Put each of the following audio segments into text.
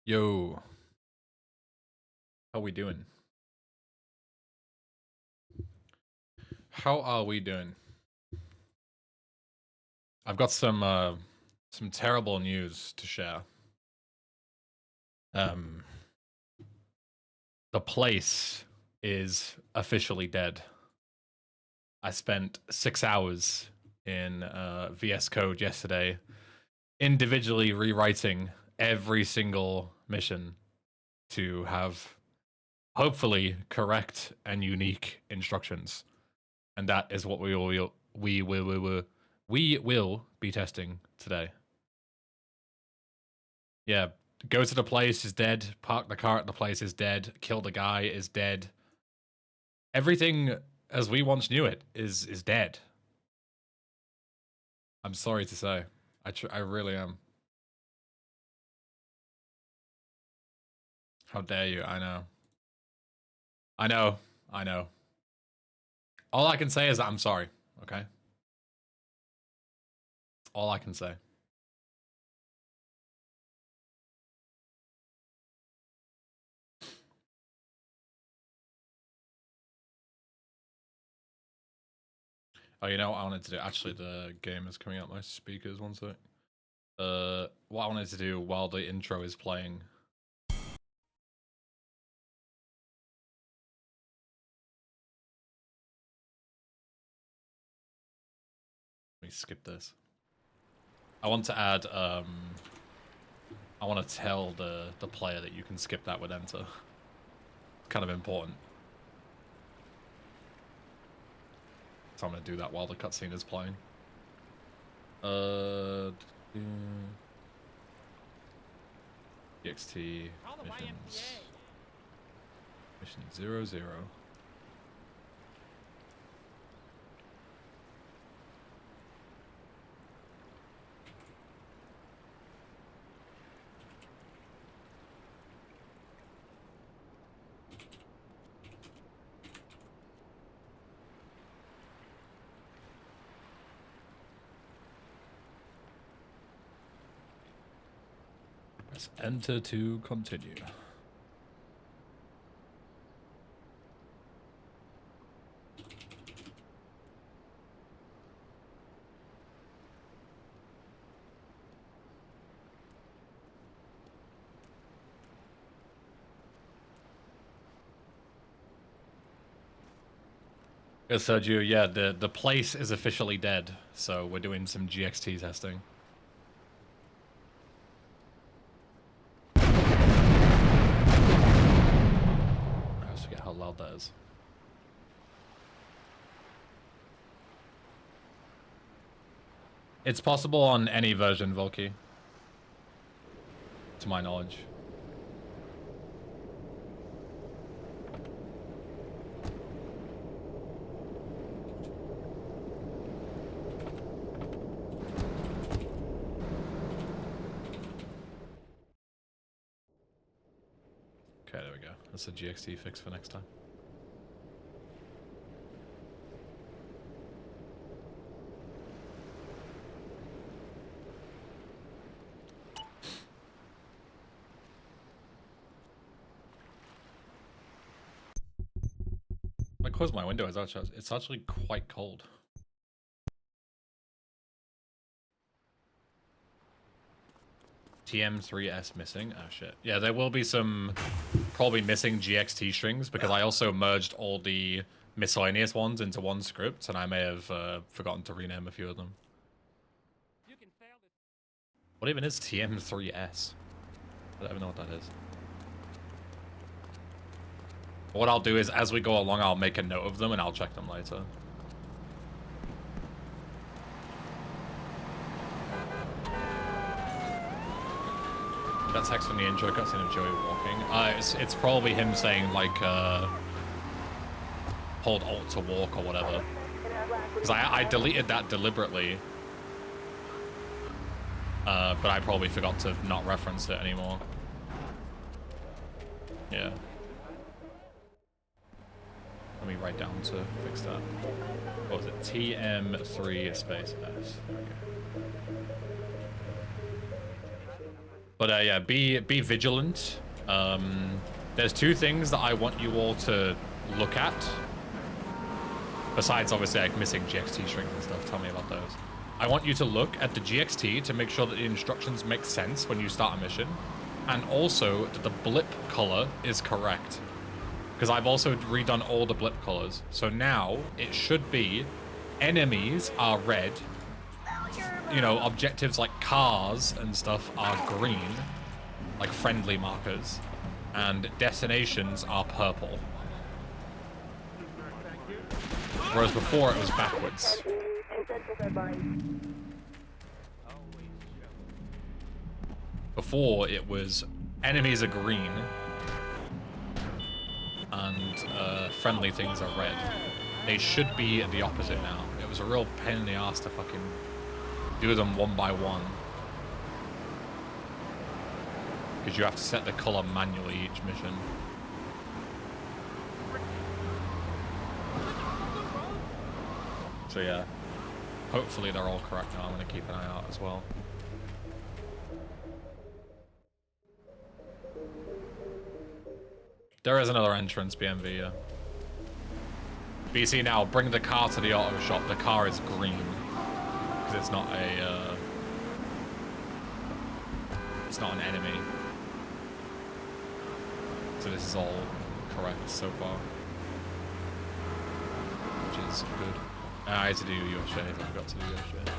Yo, how we doing? How are we doing? I've got some terrible news to share. Um, the place is officially dead. I spent 6 hours in VS Code yesterday, individually rewriting every single mission to have hopefully correct and unique instructions, and that is what we will be testing today. Yeah, go to the place is dead. Park the car at the place is dead. Kill the guy is dead. Everything as we once knew it is dead. I'm sorry to say, I really am. How dare you? I know. I know. I know. All I can say is that I'm sorry. Okay. All I can say. Oh, you know what I wanted to do? Actually, the game is coming out my speakers. One sec. What I wanted to do while the intro is playing. Let me skip this. I want to add. I want to tell the player that you can skip that with enter. It's kind of important. So I'm gonna do that while the cutscene is playing. EXT missions. Mission 00. Press enter to continue. Yes, Sergio, yeah, the place is officially dead, so we're doing some GXT testing. I always forget how loud that is. It's possible on any version, Volky. To my knowledge. Okay, there we go. That's a GXT fix for next time. I close my window. It's actually quite cold. TM3S missing. Oh shit. Yeah, there will be some probably missing GXT strings because I also merged all the miscellaneous ones into one script, and I may have forgotten to rename a few of them. What even is TM3S? I don't even know what that is. What I'll do is, as we go along, I'll make a note of them and I'll check them later. That text from the intro cutscene of Joey walking. It's probably him saying like, hold Alt to walk or whatever. Because I deleted that deliberately. But I probably forgot to not reference it anymore. Yeah. Let me write down to fix that. What was it? TM3 space S. There we go. But yeah, be vigilant. There's two things that I want you all to look at. Besides, obviously, like missing GXT strings and stuff. Tell me about those. I want you to look at the GXT to make sure that the instructions make sense when you start a mission. And also that the blip color is correct. Because I've also redone all the blip colors. So now it should be enemies are red. You know, objectives like cars and stuff are green. Like friendly markers. And destinations are purple. Whereas before it was backwards. Before it was enemies are green and friendly things are red. They should be the opposite now. It was a real pain in the ass to fucking do them one by one. Because you have to set the color manually each mission. So yeah, hopefully they're all correct now. I'm going to keep an eye out as well. There is another entrance, BMV, yeah. BC now, bring the car to the auto shop. The car is green. Because it's not a, it's not an enemy. So this is all correct so far. Which is good. I had to do your shade. I forgot to do your shade.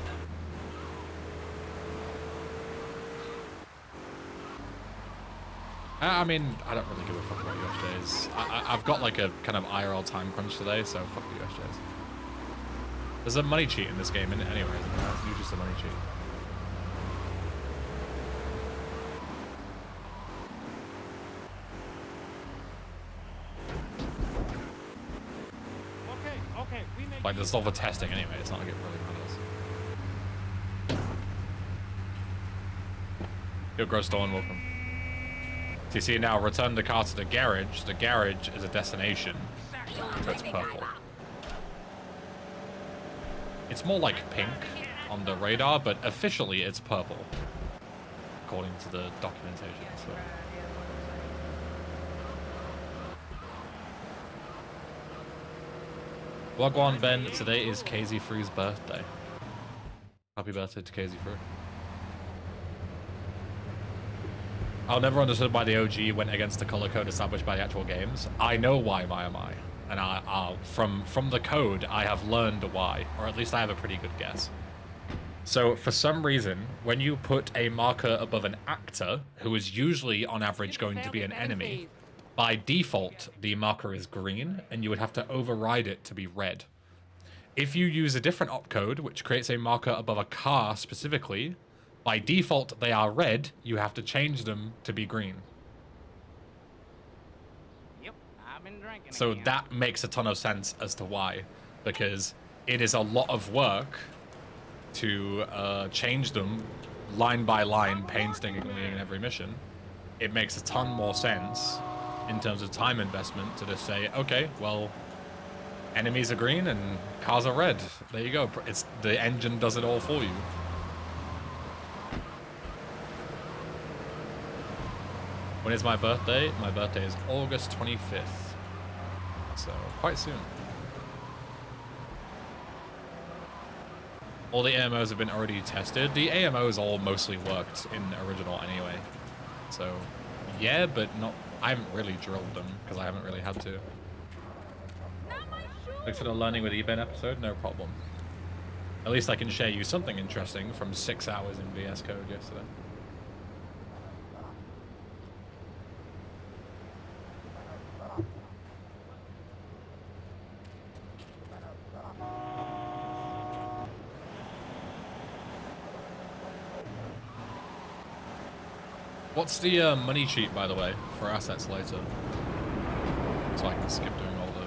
I mean, I don't really give a fuck about USJs. I've got like a kind of IRL time crunch today, so fuck the USJs. There's a money cheat in this game, anyway, isn't there? Usually just a money cheat. Like, there's all the testing anyway, it's not like it really matters. Yo, Gross Dawn, welcome. So you see now, return the car to the garage. The garage is a destination, so it's purple. It's more like pink on the radar, but officially it's purple, according to the documentation, so. Wagwan Ben, today is KZ3's birthday. Happy birthday to KZ3. I'll never understood why the OG went against the color code established by the actual games. I know why, Maiamai. And from the code, I have learned why. Or at least I have a pretty good guess. So, for some reason, when you put a marker above an actor, who is usually, on average, going to be an enemy, by default, the marker is green, and you would have to override it to be red. If you use a different opcode, which creates a marker above a car specifically, by default they are red, you have to change them to be green. Yep, I've been drinking so again. That makes a ton of sense as to why, because it is a lot of work to change them line by line, painstakingly in every mission. It makes a ton more sense in terms of time investment to just say, okay, well, enemies are green and cars are red. There you go. It's the engine does it all for you. When is my birthday? My birthday is August 25th. So, quite soon. All the AMOs have been already tested. The AMOs all mostly worked in original anyway. So, yeah, but not... I haven't really drilled them, because I haven't really had to. Thanks for the learning with eBay episode, no problem. At least I can share you something interesting from 6 hours in VS Code yesterday. What's the money cheat, by the way, for assets later? So I can skip doing all the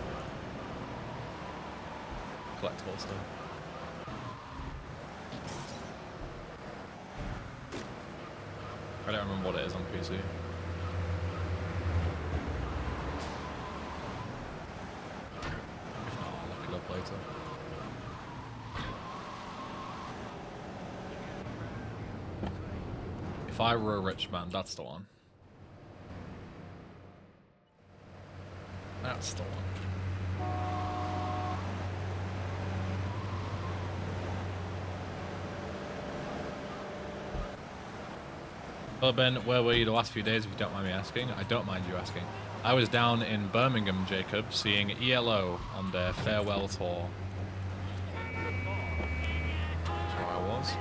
collectible stuff. I don't remember what it is on PC. If not, I'll look it up later. If If I were a rich man, that's the one. That's the one. Well, Ben, where were you the last few days, if you don't mind me asking? I don't mind you asking. I was down in Birmingham, Jacob, seeing ELO on their farewell tour. That's where I was.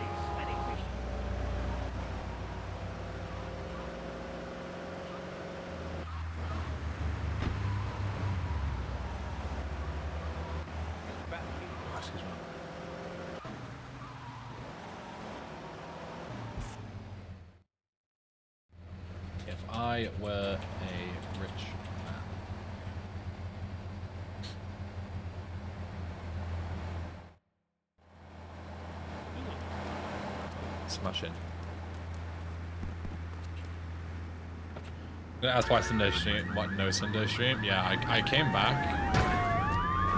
Excuse me. If I were a rich man. Smashing. That's why Sunday stream. What? No Sunday stream? Yeah, I came back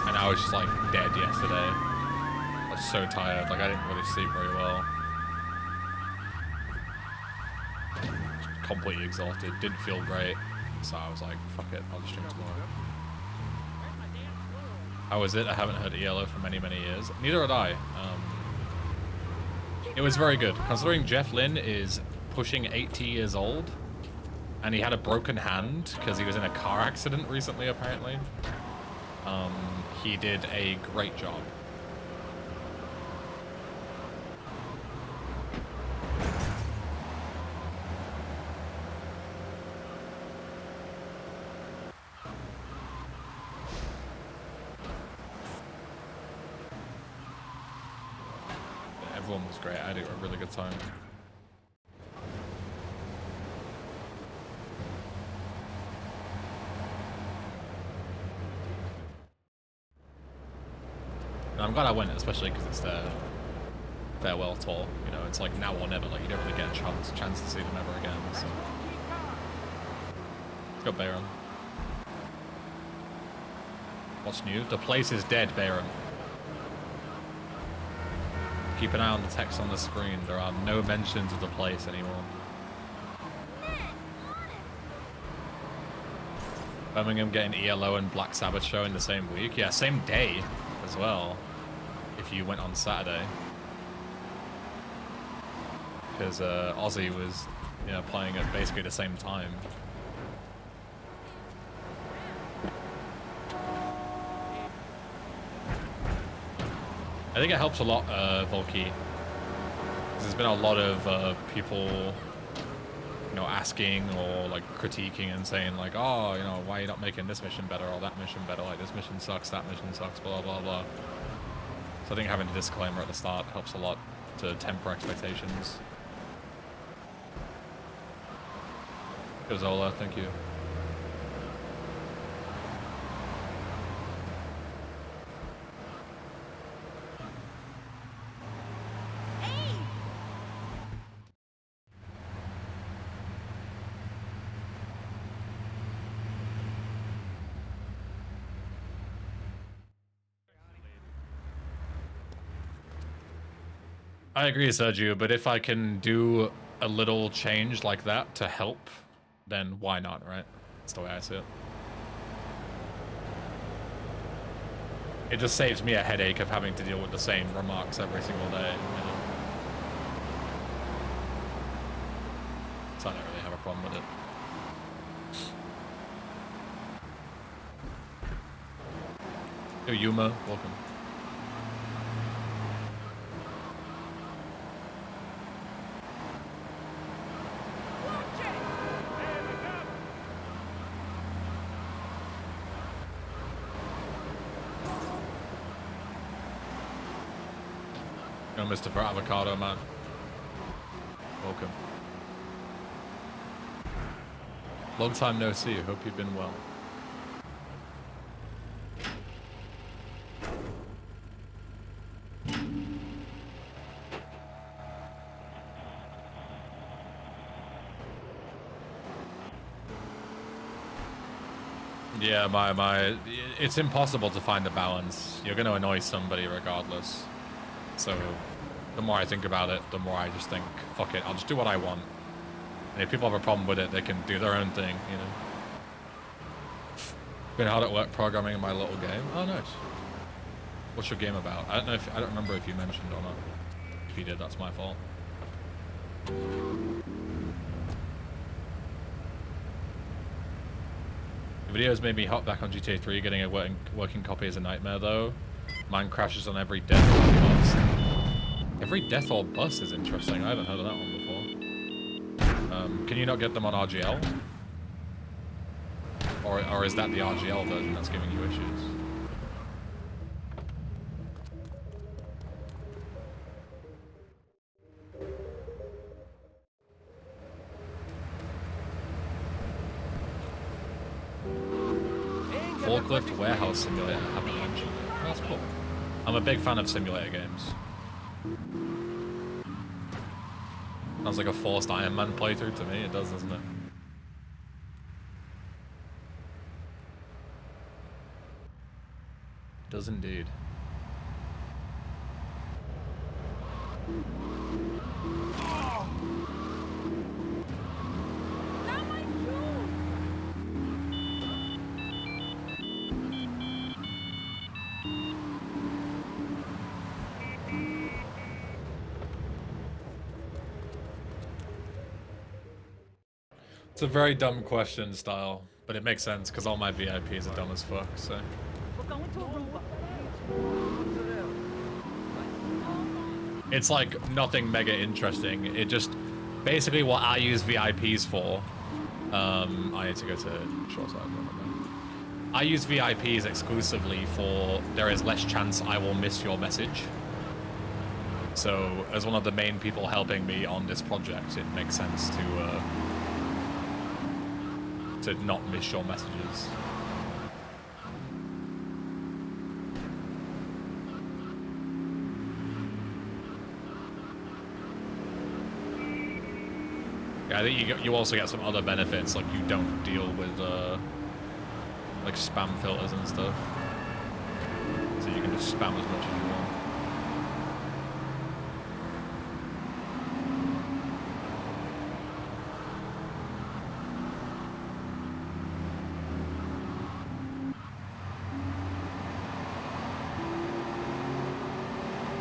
and I was just like dead yesterday. I was so tired. Like I didn't really sleep very well. Completely exhausted. Didn't feel great. So I was like, fuck it. I'll just stream tomorrow. How was it? I haven't heard ELO for many, many years. Neither had I. It was very good. Considering Jeff Lynne is pushing 80 years old, and he had a broken hand because he was in a car accident recently, apparently. He did a great job. Everyone was great. I had a really good time. And I'm glad I went, especially because it's their farewell tour. You know, it's like now or never. Like you don't really get a chance to see them ever again. So let's go, Bayron. What's new? The place is dead, Bayron. Keep an eye on the text on the screen. There are no mentions of the place anymore. Birmingham getting ELO and Black Sabbath show in the same week. Yeah, same day as well. If you went on Saturday. Because Ozzy was, you know, playing at basically the same time. I think it helps a lot, Volky. There's been a lot of people, you know, asking or like critiquing and saying like, oh, you know, why are you not making this mission better or that mission better? Like this mission sucks, that mission sucks, blah blah blah. So I think having a disclaimer at the start helps a lot to temper expectations. Zola, thank you. I agree, Sergio, but if I can do a little change like that to help, then why not, right? That's the way I see it. It just saves me a headache of having to deal with the same remarks every single day, you know? So I don't really have a problem with it. Yo, Yuma, welcome. Mr. Avocado, man. Welcome. Long time no see. Hope you've been well. Yeah, it's impossible to find a balance. You're going to annoy somebody regardless. So the more I think about it, the more I just think, fuck it, I'll just do what I want. And if people have a problem with it, they can do their own thing, you know. Been hard at work programming in my little game. Oh, nice. What's your game about? I don't remember if you mentioned or not. If you did, that's my fault. The videos made me hop back on GTA 3. Getting a working copy is a nightmare, though. Mine crashes on every death or bust. Every death or bust is interesting. I haven't heard of that one before. Can you not get them on RGL? Or is that the RGL version that's giving you issues? Forklift Warehouse Simulator. I haven't mentioned it. Oh, that's cool. I'm a big fan of simulator games. Sounds like a forced Iron Man playthrough to me. It does, doesn't it? It does indeed. It's a very dumb question, Style, but it makes sense because all my VIPs are dumb as fuck, so. It's like nothing mega interesting. It just, basically what I use VIPs for, I need to go to short side. I use VIPs exclusively for, there is less chance I will miss your message. So, as one of the main people helping me on this project, it makes sense to not miss your messages. Yeah, I think you also get some other benefits, like you don't deal with like spam filters and stuff, so you can just spam as much as you want.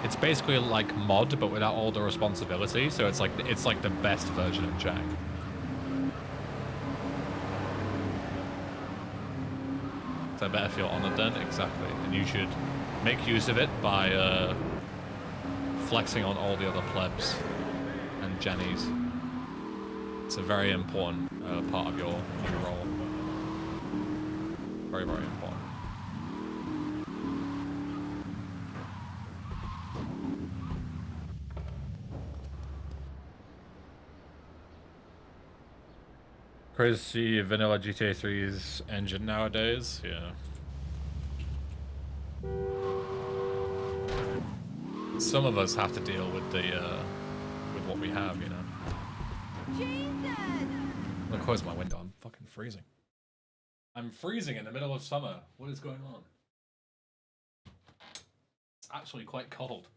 It's basically like mod, but without all the responsibility. So it's like the best version of Jack. So I better feel honored then, exactly. And you should make use of it by flexing on all the other plebs and Jennies. It's a very important part of your role. Very, very important. Crazy to see vanilla GTA 3's engine nowadays, yeah. Some of us have to deal with the with what we have, you know. Jesus! I'm gonna close my window. I'm fucking freezing. I'm freezing in the middle of summer. What is going on? It's actually quite cold.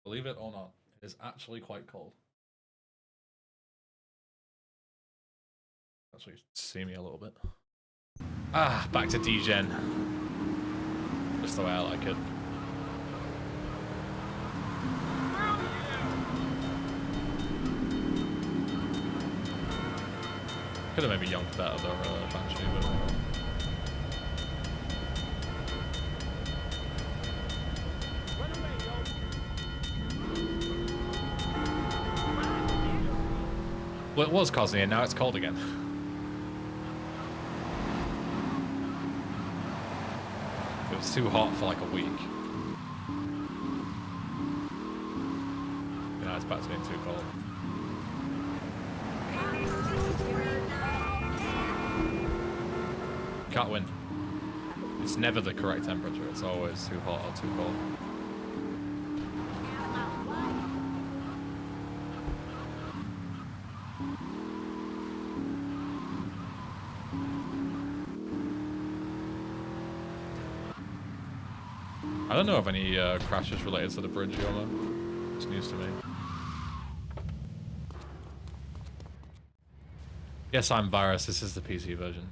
Believe it or not, it is actually quite cold. Actually, see me a little bit. Ah, back to D-Gen. Just the way I like it. Could have maybe yonked that other Banshee, but... Well, it was cozy and now it's cold again. It was too hot for like a week. You know, it's back to being too cold. Can't win. It's never the correct temperature. It's always too hot or too cold. I don't know of any crashes related to the bridge, Yoma. It's news to me. Yes, I'm Virus. This is the PC version.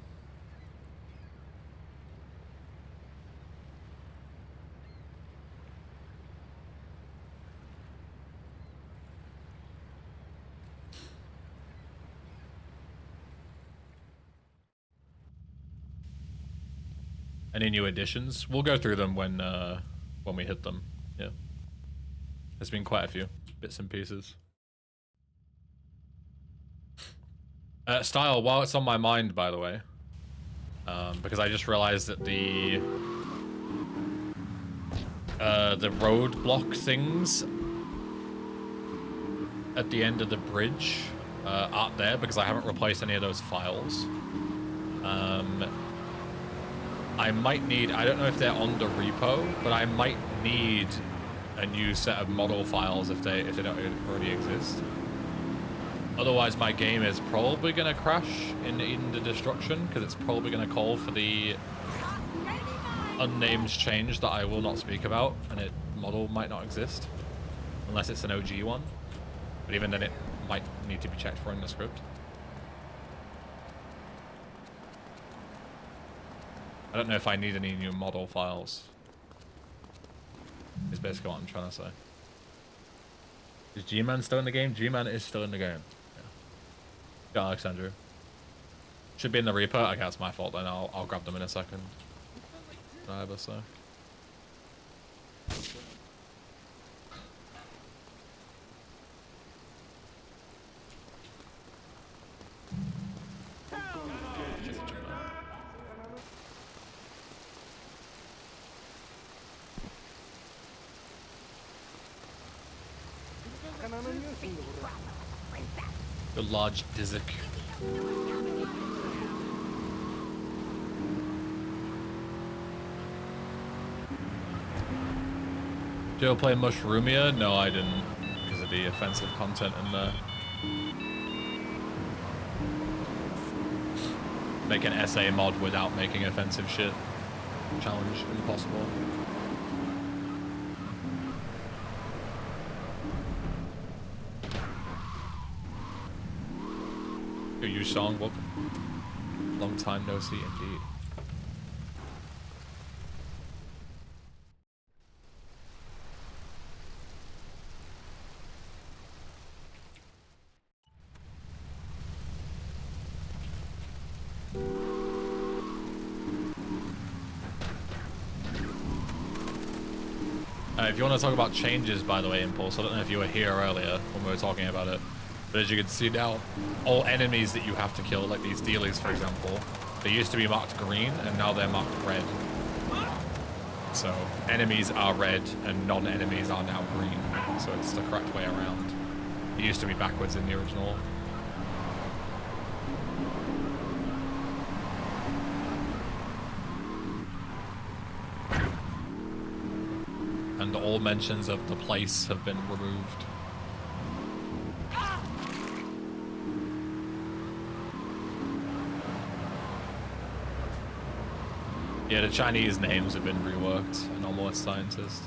Any new additions? We'll go through them when we hit them. Yeah. There's been quite a few bits and pieces. Style, while it's on my mind, by the way, because I just realized that the roadblock things at the end of the bridge aren't there because I haven't replaced any of those files. I might need, I don't know if they're on the repo, but I might need a new set of model files if they don't already exist. Otherwise, my game is probably gonna crash in the destruction because it's probably gonna call for the unnamed change that I will not speak about, and it model might not exist unless it's an OG one. But even then, it might need to be checked for in the script. I don't know if I need any new model files. Is basically what I'm trying to say. Is G-Man still in the game? G-Man is still in the game. Yeah, Alexandru. Should be in the repo. Okay, that's my fault then. I'll grab them in a second. So. The large Dizzik. Did you ever play Mushroomia? No, I didn't, because of the offensive content in there. Make an SA mod without making offensive shit. Challenge impossible. Your song, welcome. Long time no see, indeed. If you want to talk about changes, by the way, Impulse, I don't know if you were here earlier when we were talking about it, but as you can see now, all enemies that you have to kill, like these dealies, for example, they used to be marked green, and now they're marked red. So enemies are red, and non-enemies are now green. So it's the correct way around. It used to be backwards in the original. And all mentions of the place have been removed. Yeah, the Chinese names have been reworked. Anomalous scientist.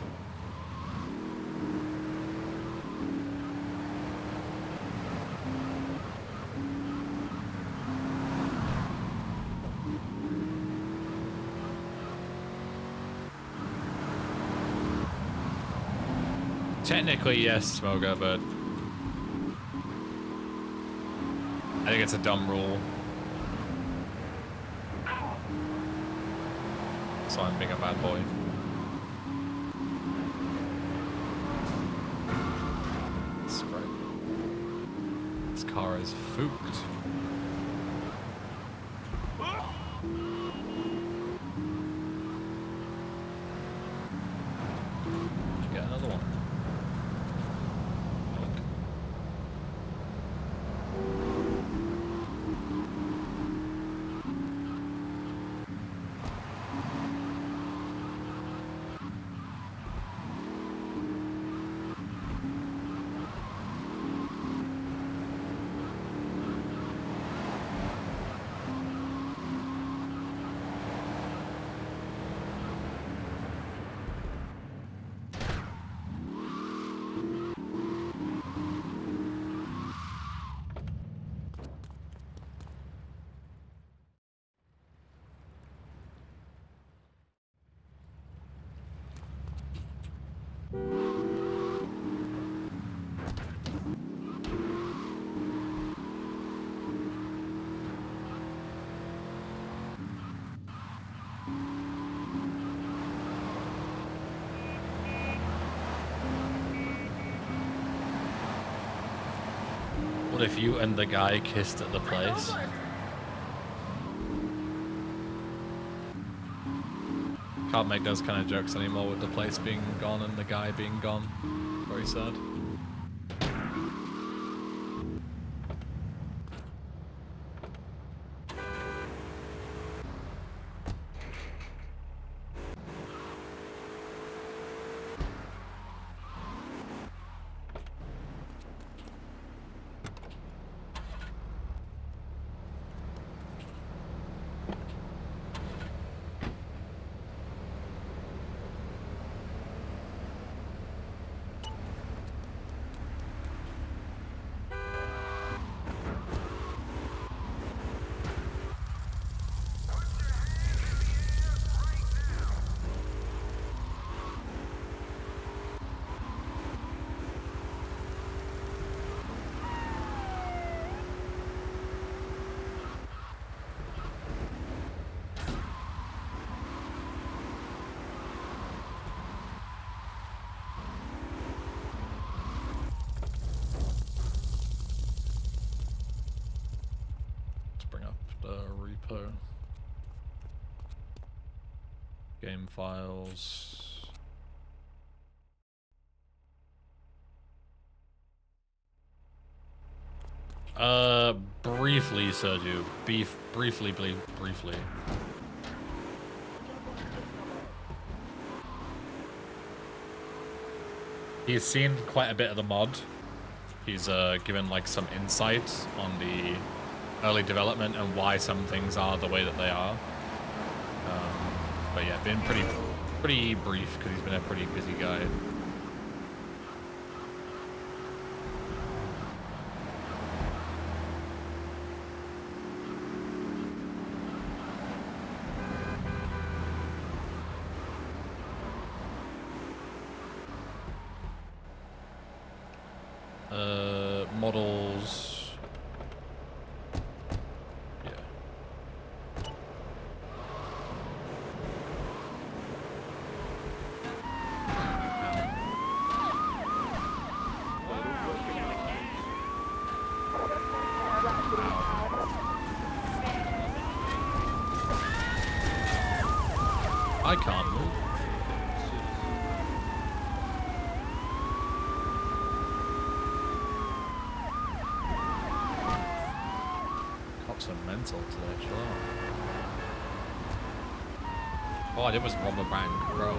Technically, yes, Smoga, but I think it's a dumb rule. So I'm being a bad boy. That's great. This car is fooked. Get another one. What if you and the guy kissed at the place? Can't make those kind of jokes anymore with the place being gone and the guy being gone. Very sad. Game files. Briefly, Sergio. Briefly. He's seen quite a bit of the mod. He's given like some insight on the early development and why some things are the way that they are. But yeah, been pretty brief because he's been a pretty busy guy. Models. Yeah. I can't move. Mental today, chill out. All I did was rob a bank, bro.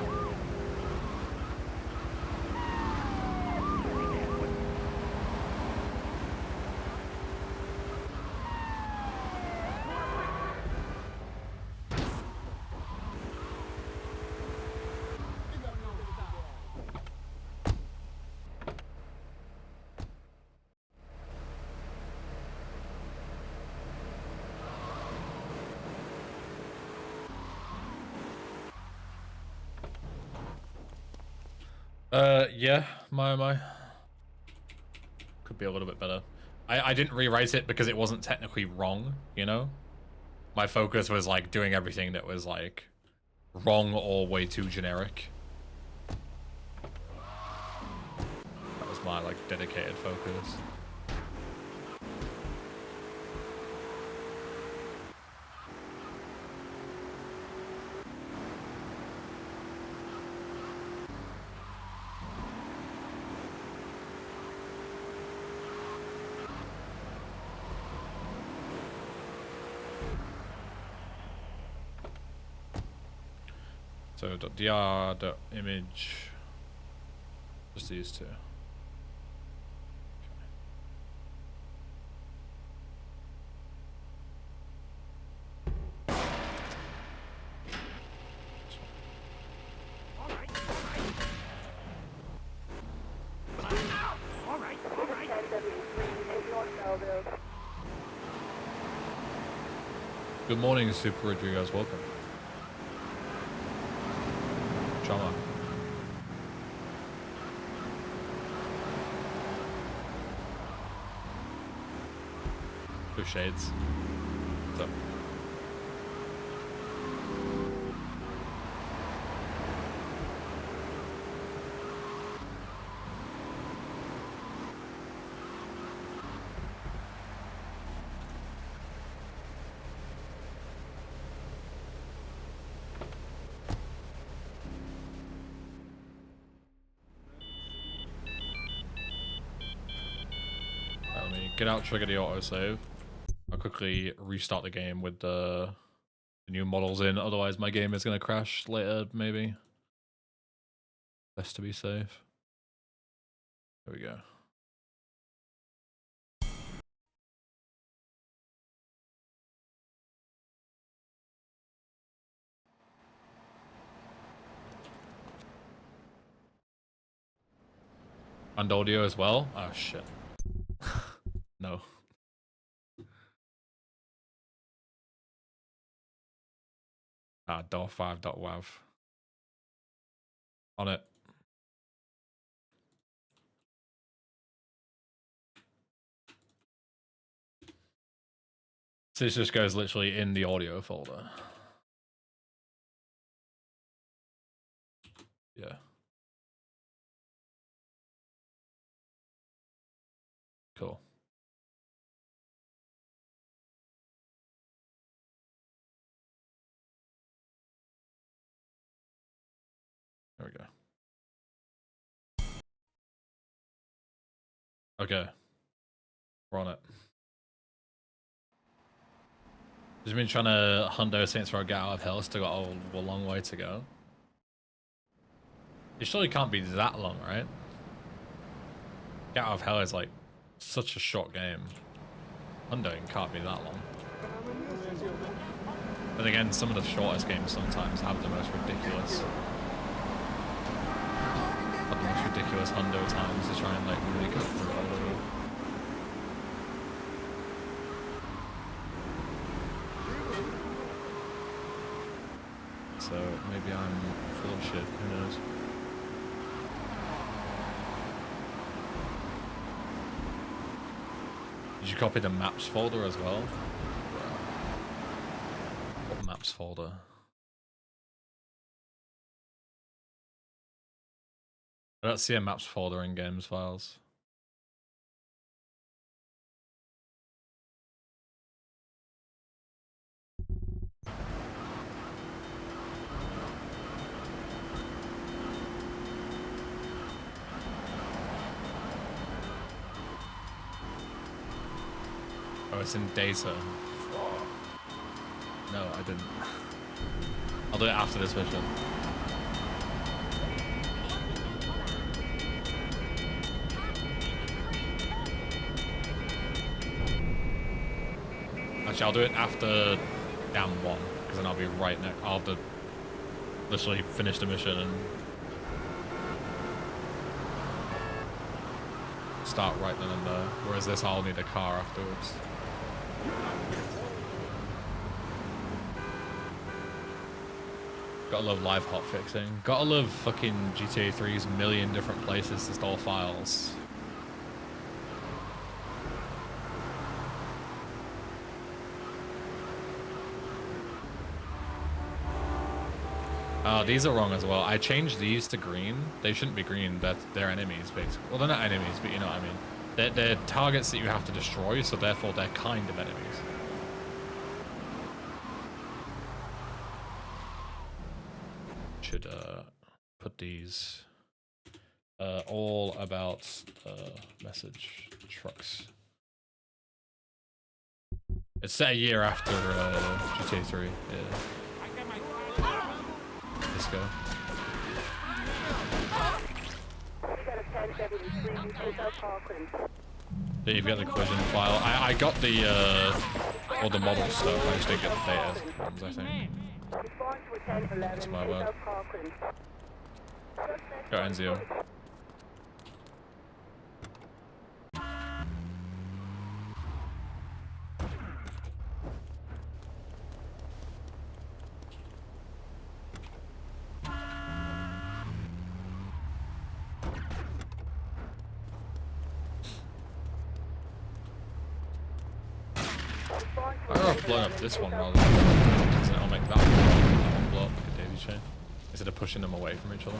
Yeah, my. Could be a little bit better. I didn't rewrite it because it wasn't technically wrong, you know? My focus was like doing everything that was like wrong or way too generic. That was my like dedicated focus. So .dr, .image, just these two. Good morning, Super Rodriguez. Welcome. Trauma. Blue shades. What's up? Get out, trigger the autosave. I'll quickly restart the game with the new models in, otherwise my game is going to crash later, maybe. Best to be safe. There we go. And audio as well? Oh shit. No. $5.wav. On it. So this just goes literally in the audio folder. Yeah. Cool. There we go. Okay. We're on it. Just been trying to hundo Saints Row Get Out of Hell, still got a long way to go. It surely can't be that long, right? Get Out of Hell is like such a short game. Hundoing can't be that long. But again, some of the shortest games sometimes have the most ridiculous hundo times to try and like make up for it a little. So maybe I'm full of shit, who knows. Did you copy the maps folder as well? What maps folder? I don't see a maps folder in games files. Oh, it's in data. No, I didn't. I'll do it after this mission. Actually, I'll do it after Dam 1, because then I'll be right next. I'll have to literally finish the mission and start right then and there. Whereas this, I'll need a car afterwards. Gotta love live hotfixing. Gotta love fucking GTA 3's million different places to store files. These are wrong as well. I changed these to green. They shouldn't be green. They're enemies, basically. Well, they're not enemies, but you know what I mean. They're targets that you have to destroy, so therefore they're kind of enemies. Should put these all about message trucks. It's set a year after GTA 3. Yeah. Let's go. Yeah, you've got the collision file. I got the all the model stuff. I just didn't get the data ones, I think. That's my word. Go Enzio. I would have blown up this one rather than I'll make that one blow up like a daisy chain instead of pushing them away from each other.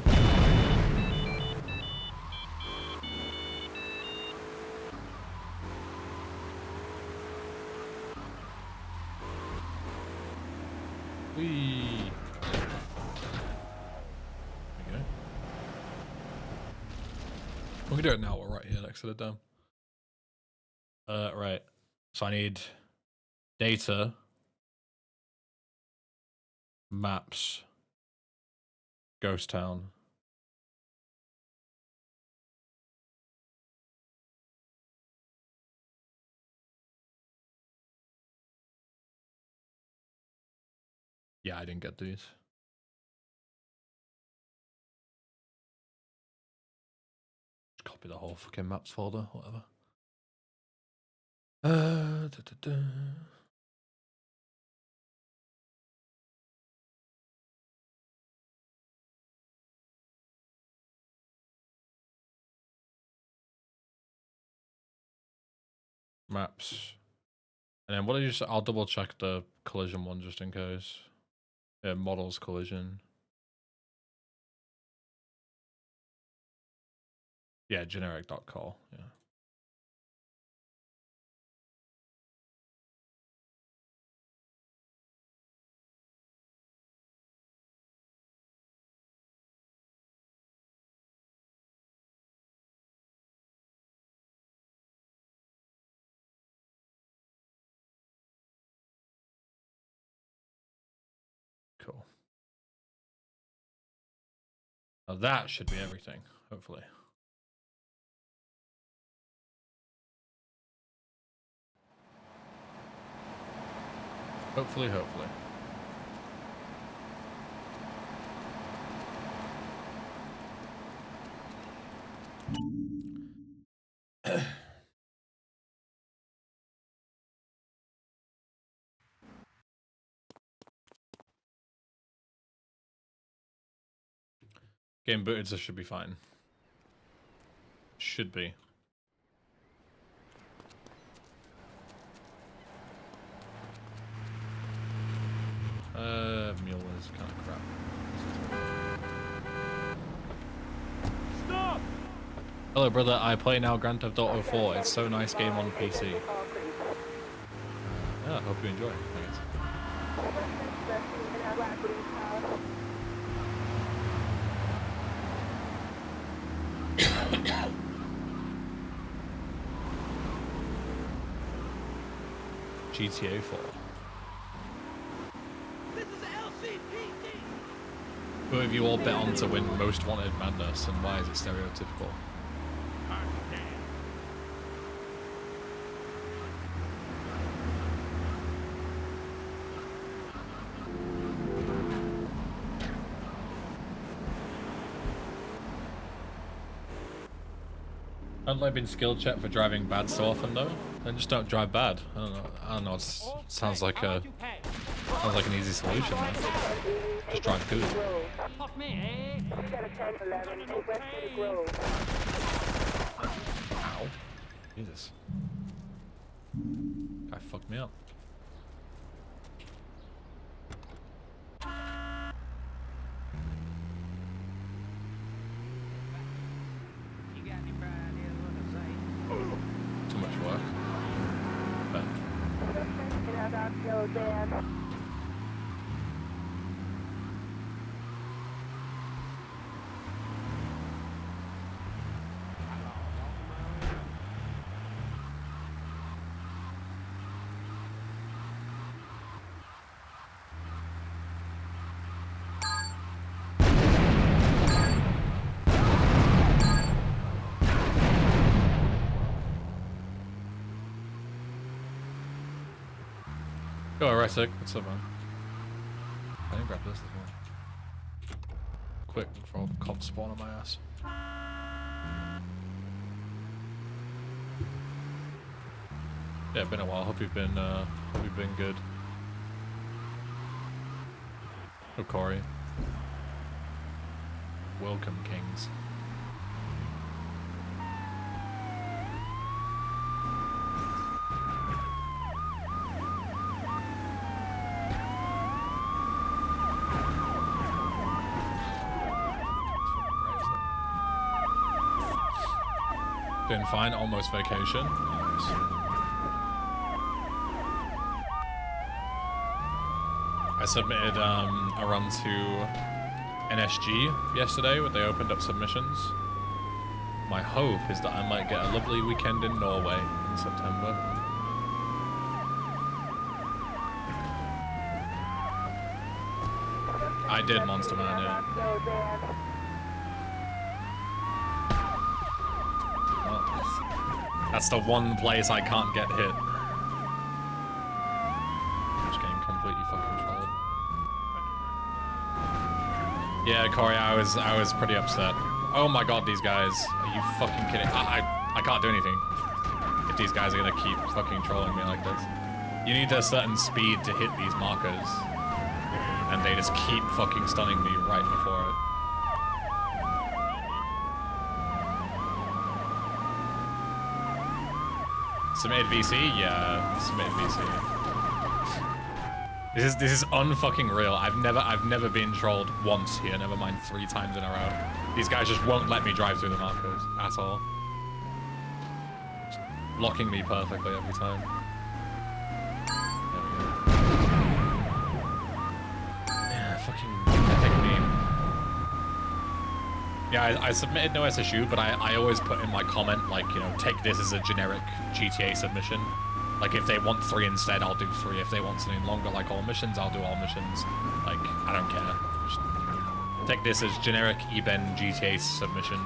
Whee! There we go. We can do it now, we're right here next to the dam. Right. So I need data, maps, ghost town. Yeah, I didn't get these. Just copy the whole fucking maps folder, whatever. Da, da, da. Maps. And then what did you say? I'll double check the collision one just in case. Yeah, models collision. Yeah, generic.call. Yeah. Cool. Now that should be everything, hopefully. Hopefully. Game booted, this should be fine. Should be. Mule is kind of crap. Stop! Hello, brother. I play now Grand Theft Auto 4. It's so nice game on PC. Yeah, I hope you enjoy. GTA 4. This is LCPD! Who have you all bet on to win Most Wanted Madness, and why is it stereotypical? Haven't I been skill checked for driving bad so often though? Then just don't drive bad. I don't know. It sounds like an easy solution, man. Just drive good. Fuck me, eh? Ow. Jesus. Guy fucked me up. You got any bright ideas what to say? Too much work. But go, Aresic. What's up, man? I didn't grab this as well. Quick, before cops spawn on my ass. Yeah, been a while. Hope you've been good. Oh, Corey. Welcome, kings. Doing fine, almost vacation. Nice. I submitted a run to NSG yesterday where they opened up submissions. My hope is that I might get a lovely weekend in Norway. in September. I did Monster Man, yeah. Well, that's the one place I can't get hit. I'm just getting completely fucking trolled. Yeah, Corey, I was pretty upset. Oh my god, these guys. Are you fucking kidding? I can't do anything if these guys are gonna keep fucking trolling me like this. You need a certain speed to hit these markers. And they just keep fucking stunning me right before it. Submitted VC? Yeah, submitted VC. This is unfucking real. I've never been trolled once here, never mind 3 times in a row. These guys just won't let me drive through the markers at all. Just blocking me perfectly every time. Yeah, fucking epic meme. Yeah, I submitted no SSU, but I always put in my comment, like, you know, take this as a generic GTA submission. Like, if they want 3 instead, I'll do 3. If they want something longer, like all missions, I'll do all missions. Like, I don't care. Just take this as generic EBEN GTA submission.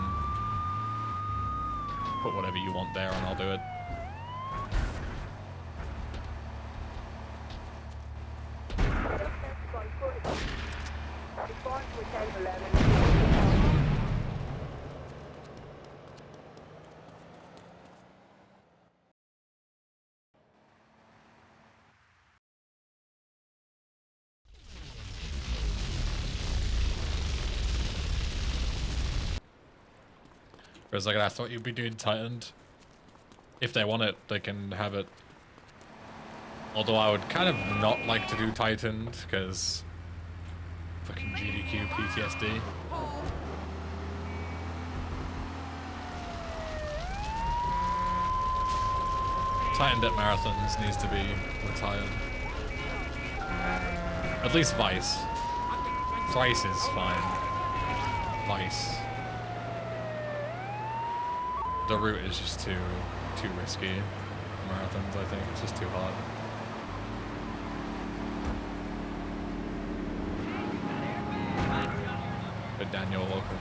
Put whatever you want there and I'll do it. For a second, I thought you'd be doing Titaned. If they want it, they can have it. Although I would kind of not like to do Titaned, because fucking GDQ PTSD. Titaned at marathons needs to be retired. At least Vice. Thrice is fine. Vice. The route is just too risky. Marathons, I think, it's just too hard. But Daniel, welcome.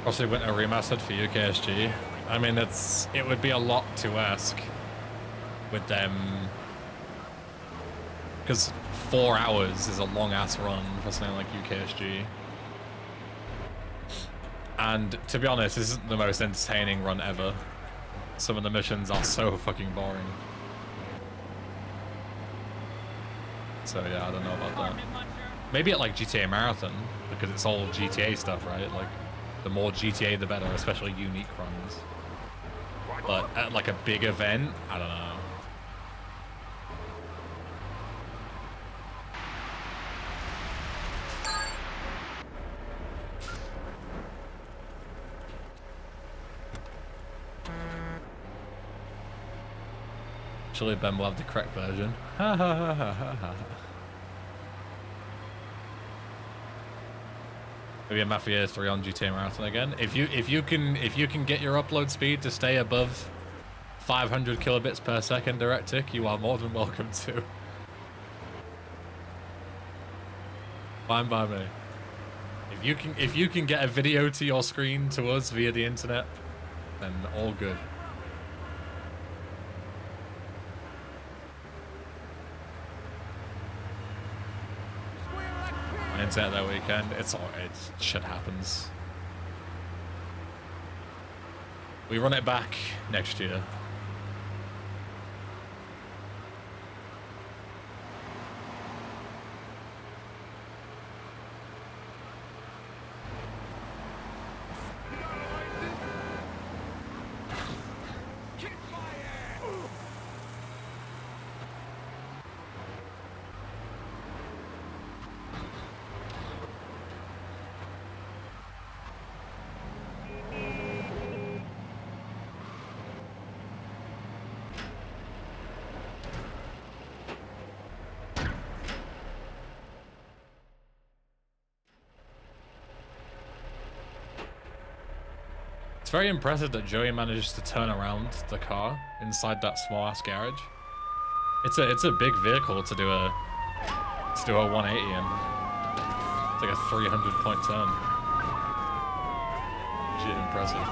Also went a remastered for you, KSG. I mean, it would be a lot to ask with them, because 4 hours is a long ass run for something like UKSG. And to be honest, this isn't the most entertaining run ever. Some of the missions are so fucking boring. So yeah, I don't know about that. Maybe at like GTA Marathon, because it's all GTA stuff, right? Like, the more GTA the better, especially unique runs. But at like a big event, I don't know. Surely Ben will have the correct version. Ha ha ha ha ha ha. Maybe a Mafia 3 on GTA Marathon again. If you can get your upload speed to stay above 500 kilobits per second, DirectTick, you are more than welcome to. Fine by me. If you can get a video to your screen to us via the internet, then all good. Internet that weekend, it shit happens. We run it back next year. very impressive that Joey manages to turn around the car inside that small ass garage. It's a big vehicle to do a 180 in. It's like a 300-point turn. Shit, impressive.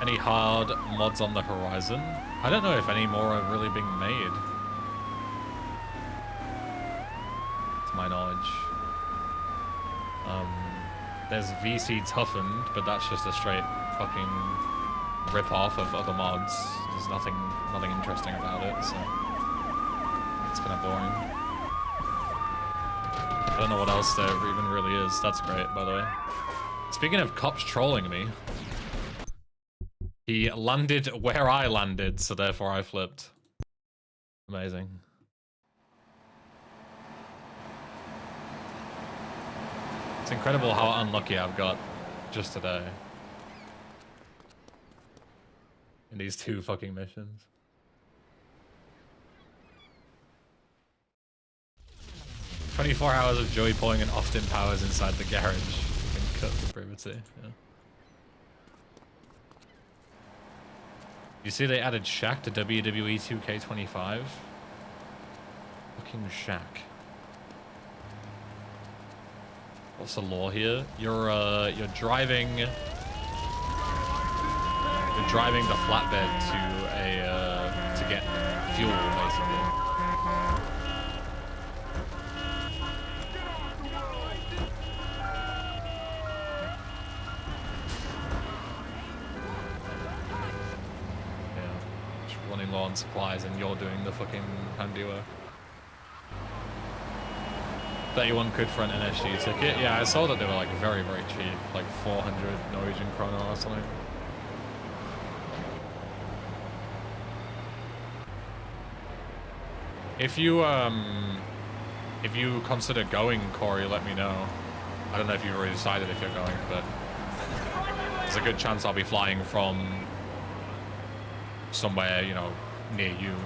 Any hard mods on the horizon? I don't know if any more are really being made. To my knowledge. There's VC Toughened, but that's just a straight fucking rip-off of other mods. There's nothing interesting about it, so it's kind of boring. I don't know what else there even really is. That's great, by the way. Speaking of cops trolling me, he landed where I landed, so therefore I flipped. Amazing. It's incredible how unlucky I've got just today. In these 2 fucking missions. "24 hours of Joey pulling an Austin Powers inside the garage. You can cut the privacy." Yeah. You see they added Shaq to WWE 2K25? Fucking Shaq. What's the law here? You're driving the flatbed to get fuel, basically. Yeah, just running low on supplies and you're doing the fucking handiwork. 31 quid for an NSG ticket. Yeah, I saw that they were like very, very cheap, like 400 Norwegian kroner or something. If you consider going, Corey, let me know. I don't know if you've already decided if you're going, but there's a good chance I'll be flying from somewhere, you know, near you.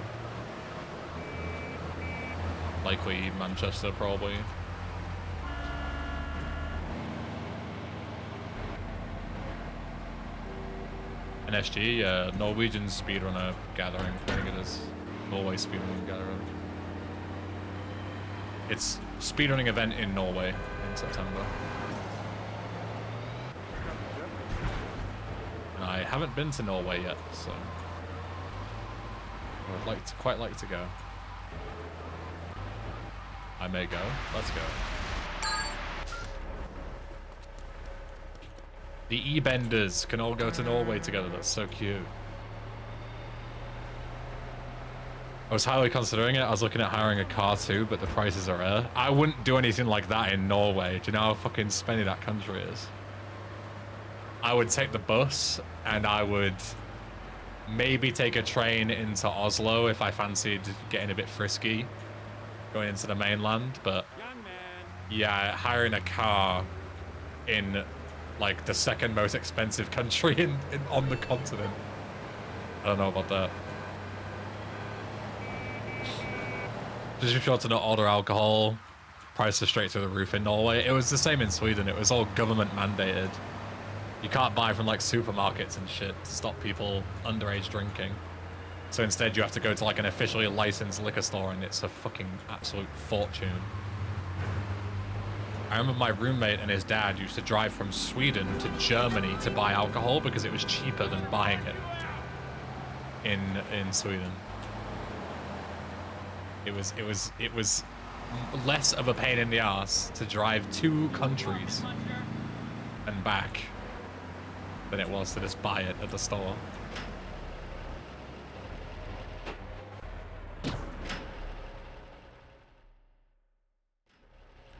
Likely Manchester, probably. NSG, yeah, Norwegian speedrunner gathering. I think it is Norway speedrunning gathering. It's speedrunning event in Norway in September. And I haven't been to Norway yet, so I would quite like to go. I may go. Let's go. The E-Benders can all go to Norway together. That's so cute. I was highly considering it. I was looking at hiring a car too, but the prices are air. I wouldn't do anything like that in Norway. Do you know how fucking spendy that country is? I would take the bus and I would maybe take a train into Oslo if I fancied getting a bit frisky going into the mainland, but yeah, hiring a car in like the second most expensive country on the continent. I don't know about that. Just be sure to not order alcohol. Prices are straight through the roof in Norway. It was the same in Sweden. It was all government mandated. You can't buy from like supermarkets and shit to stop people underage drinking. So instead you have to go to like an officially licensed liquor store and it's a fucking absolute fortune. I remember my roommate and his dad used to drive from Sweden to Germany to buy alcohol because it was cheaper than buying it in Sweden. It was less of a pain in the ass to drive 2 countries and back than it was to just buy it at the store.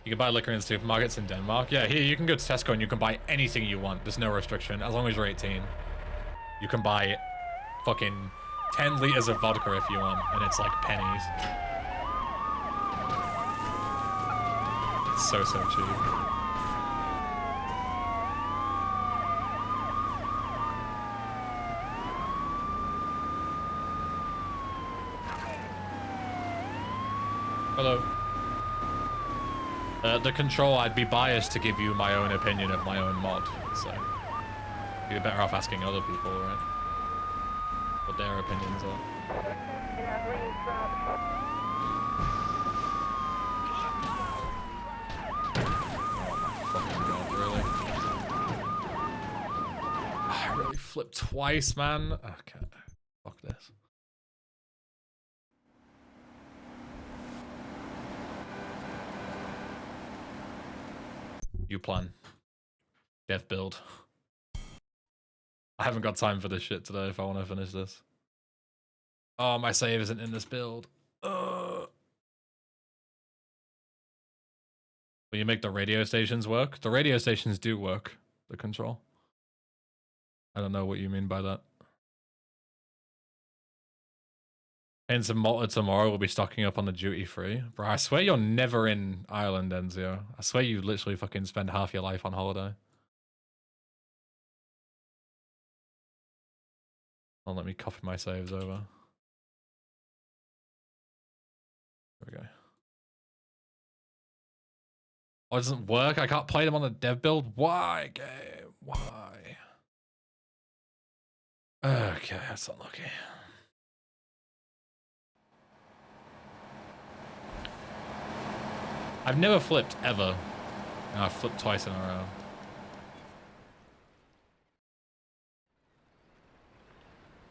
You can buy liquor in supermarkets in Denmark. Yeah, here you can go to Tesco and you can buy anything you want. There's no restriction, as long as you're 18. You can buy fucking 10 liters of vodka if you want, and it's like pennies. It's so cheap. Hello. The control, I'd be biased to give you my own opinion of my own mod, so you're better off asking other people, right? What their opinions are. Fucking god, really? I really flipped twice, man. Okay, fuck this. You plan. Dev build. I haven't got time for this shit today if I want to finish this. Oh, my save isn't in this build. Will you make the radio stations work? The radio stations do work. The control. I don't know what you mean by that. And tomorrow we'll be stocking up on the duty free. Bro, I swear you're never in Ireland, Enzio. I swear you literally fucking spend half your life on holiday. Oh, let me copy my saves over. There we go. Oh, it doesn't work? I can't play them on the dev build? Why, game? Why? Okay, that's unlucky. I've never flipped, ever. No, I've flipped twice in a row.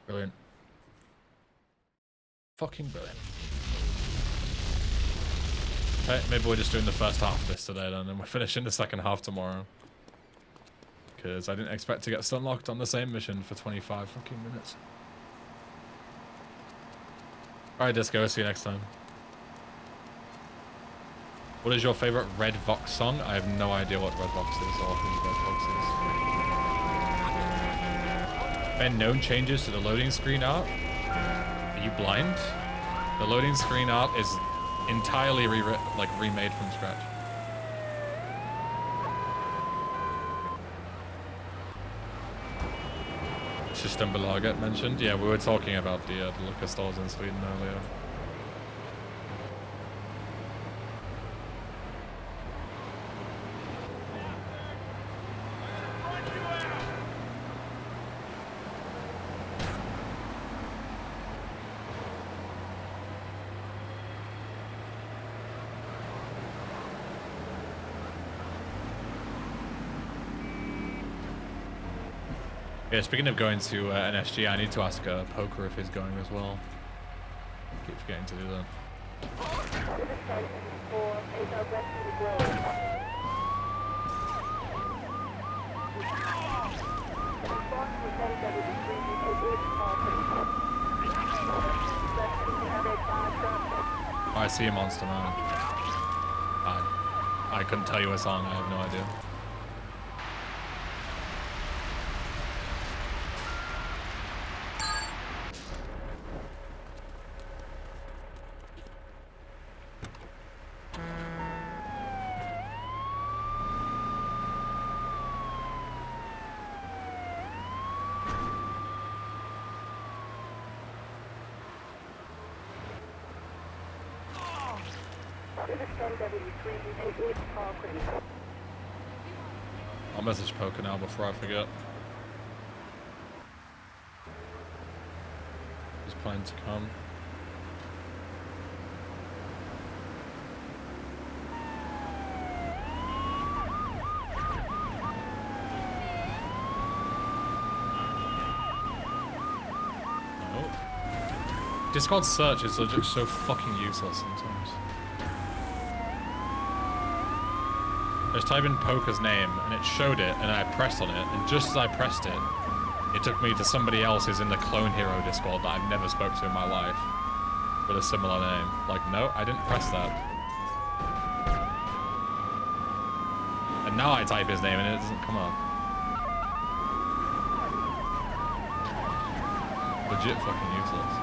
Brilliant. Fucking brilliant. Okay, maybe we're just doing the first half of this today then, and we're finishing the second half tomorrow. Because I didn't expect to get stun locked on the same mission for 25 fucking minutes. Alright, Disco, see you next time. What is your favorite Red Vox song? I have no idea what Red Vox is or who Red Vox is. Been known changes to the loading screen art? Are you blind? The loading screen art is entirely remade from scratch. Systembolaget mentioned. Yeah, we were talking about the liquor stores in Sweden earlier. Yeah, speaking of going to NSG, I need to ask Poker if he's going as well. Keep forgetting to do that. Oh, I see a monster man. I couldn't tell you a song, I have no idea. I'll message Poker now before I forget. He's planning to come. No. Discord search is legit so fucking useless sometimes. I just typed in Poker's name and it showed it and I pressed on it, and just as I pressed it, it took me to somebody else who's in the Clone Hero Discord that I've never spoke to in my life with a similar name. Like, no, I didn't press that. And now I type his name and it doesn't come up. Legit fucking useless.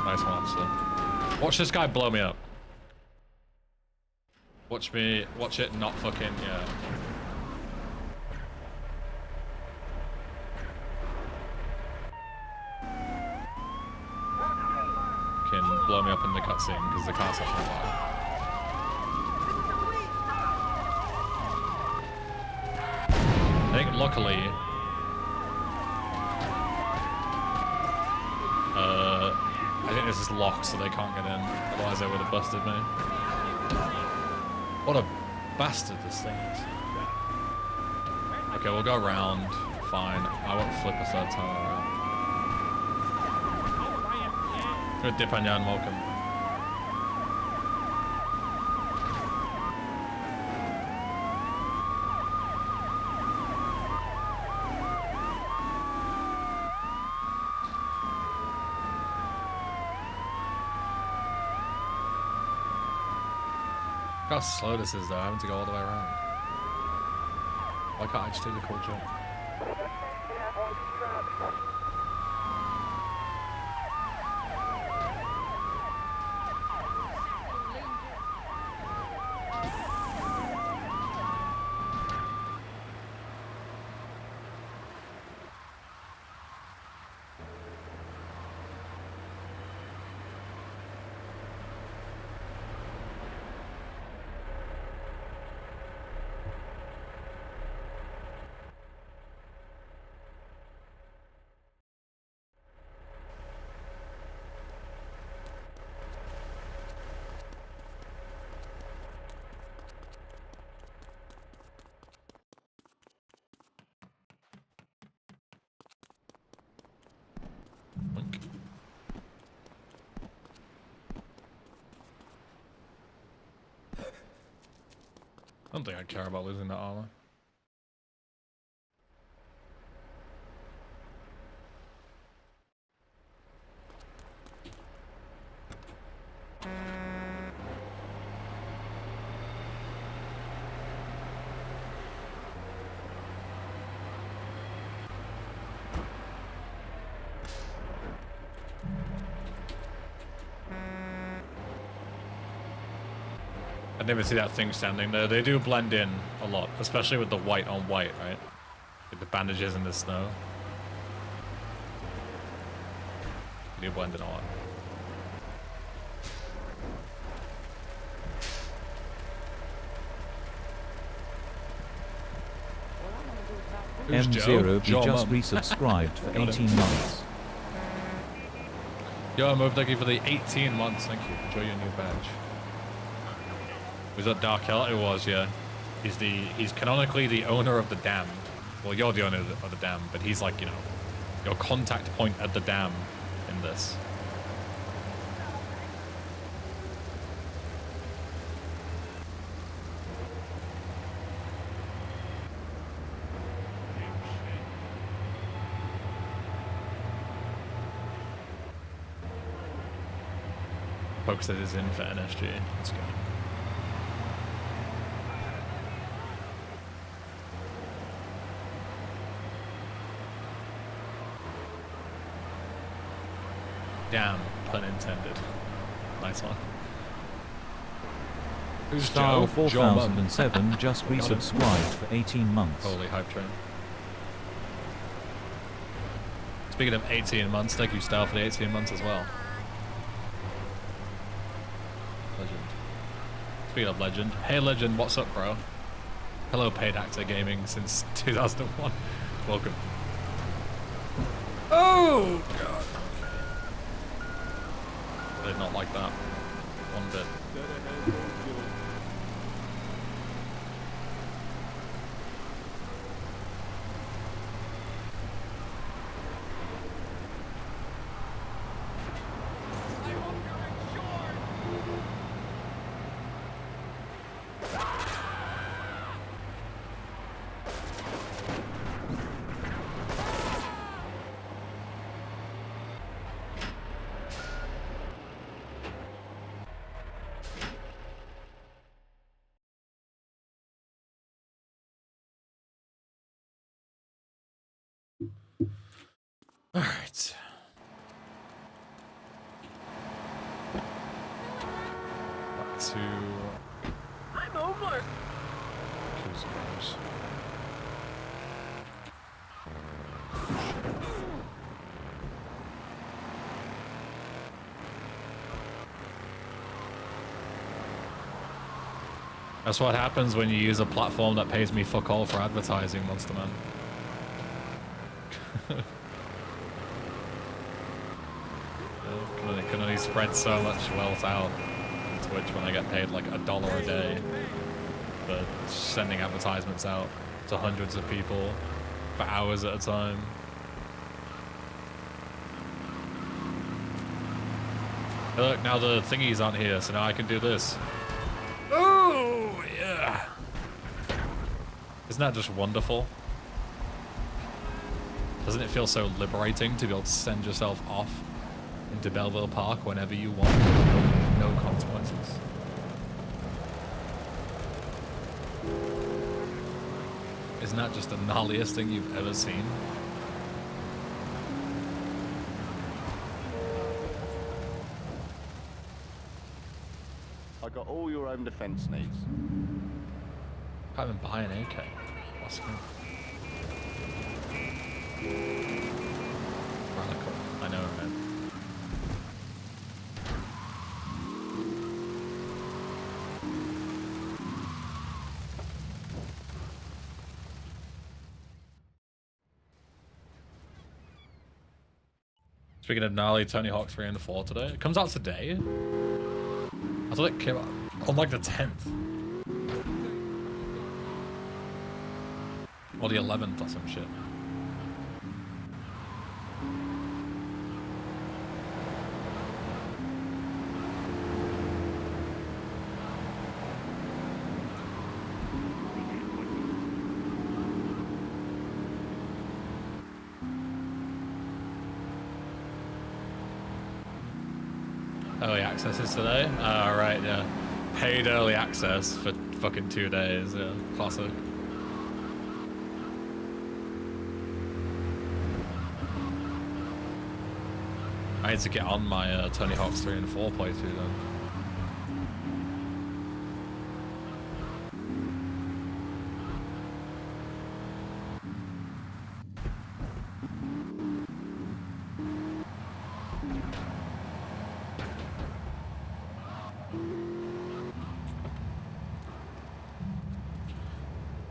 Nice one, officer. Watch this guy blow me up. Watch it not fucking, yeah. Fucking blow me up in the cutscene because the car's on fire. I think luckily, I think this is locked so they can't get in. Otherwise they would have busted me. What a bastard this thing is. Okay, we'll go around. Fine. I won't flip a third time around. Good dip on you and welcome. Look how slow this is though, having to go all the way around. Why can't I just do the cool jump? I don't think I care about losing that armor. I never see that thing standing there. They do blend in a lot, especially with the white on white, right? With the bandages in the snow. They do blend in a lot. Who's M0 Joe? just resubscribed for 18 months. Yo, Mo, thank you for the 18 months. Thank you. Enjoy your new badge. Was that Dark Hell? It was, yeah. He's canonically the owner of the dam. Well, you're the owner of the dam, but he's like, you know, your contact point at the dam in this. Poke says it's in for NSG. Let's go. Damn, pun intended. Nice one. Who's Style Joe? 4007 just resubscribed for 18 months. Holy hype train. Speaking of 18 months, thank you, Style, for the 18 months as well. Legend. Speaking of Legend. Hey, Legend, what's up, bro? Hello, paid actor gaming since 2001. Welcome. Oh, God. I did not like that one bit. All right. to I'm over. Kuzma's. That's what happens when you use a platform that pays me fuck all for advertising, Monster Man. Can only spread so much wealth out on Twitch when I get paid like $1 a day for sending advertisements out to hundreds of people for hours at a time. Hey, look, now the thingies aren't here, so now I can do this. Oh, yeah. Isn't that just wonderful? Doesn't it feel so liberating to be able to send yourself off into Belleville Park whenever you want? No consequences. Isn't that just the gnarliest thing you've ever seen? I got all your own defense needs. Can't even buy an AK. What's going on? Radical. I know, man. Speaking of gnarly, Tony Hawk 3 and 4 today. It comes out today? I thought it came out on like the 10th. Or the 11th or some shit. Early access is today? Oh, right, yeah. Paid early access for fucking 2 days, yeah. Classic. I need to get on my Tony Hawk's 3 and 4 playthrough then.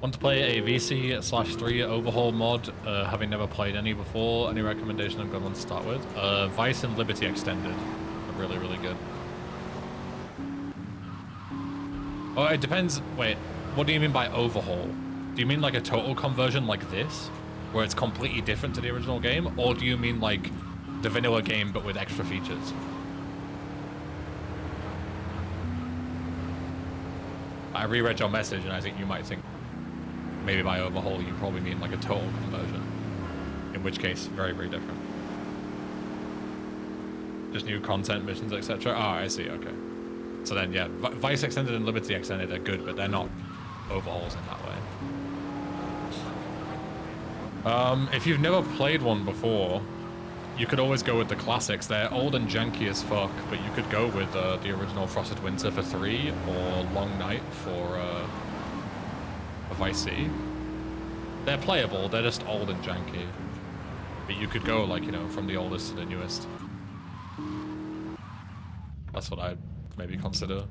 Want to play a VC/3 overhaul mod, having never played any before. Any recommendation on good one to start with? Vice and Liberty Extended are really, really good. Oh, it depends. Wait, what do you mean by overhaul? Do you mean like a total conversion like this, where it's completely different to the original game? Or do you mean like the vanilla game but with extra features? I reread your message and I think you might think maybe by overhaul you probably mean like a total conversion. In which case, very, very different. Just new content, missions, etc. Oh, I see, okay. So then, yeah, Vice Extended and Liberty Extended are good, but they're not overhauls in that way. If you've never played one before, you could always go with the classics. They're old and janky as fuck, but you could go with the original Frosted Winter for 3 or Long Night for Vice City. They're playable, they're just old and janky. But you could go, like, you know, from the oldest to the newest. That's what I'd maybe consider.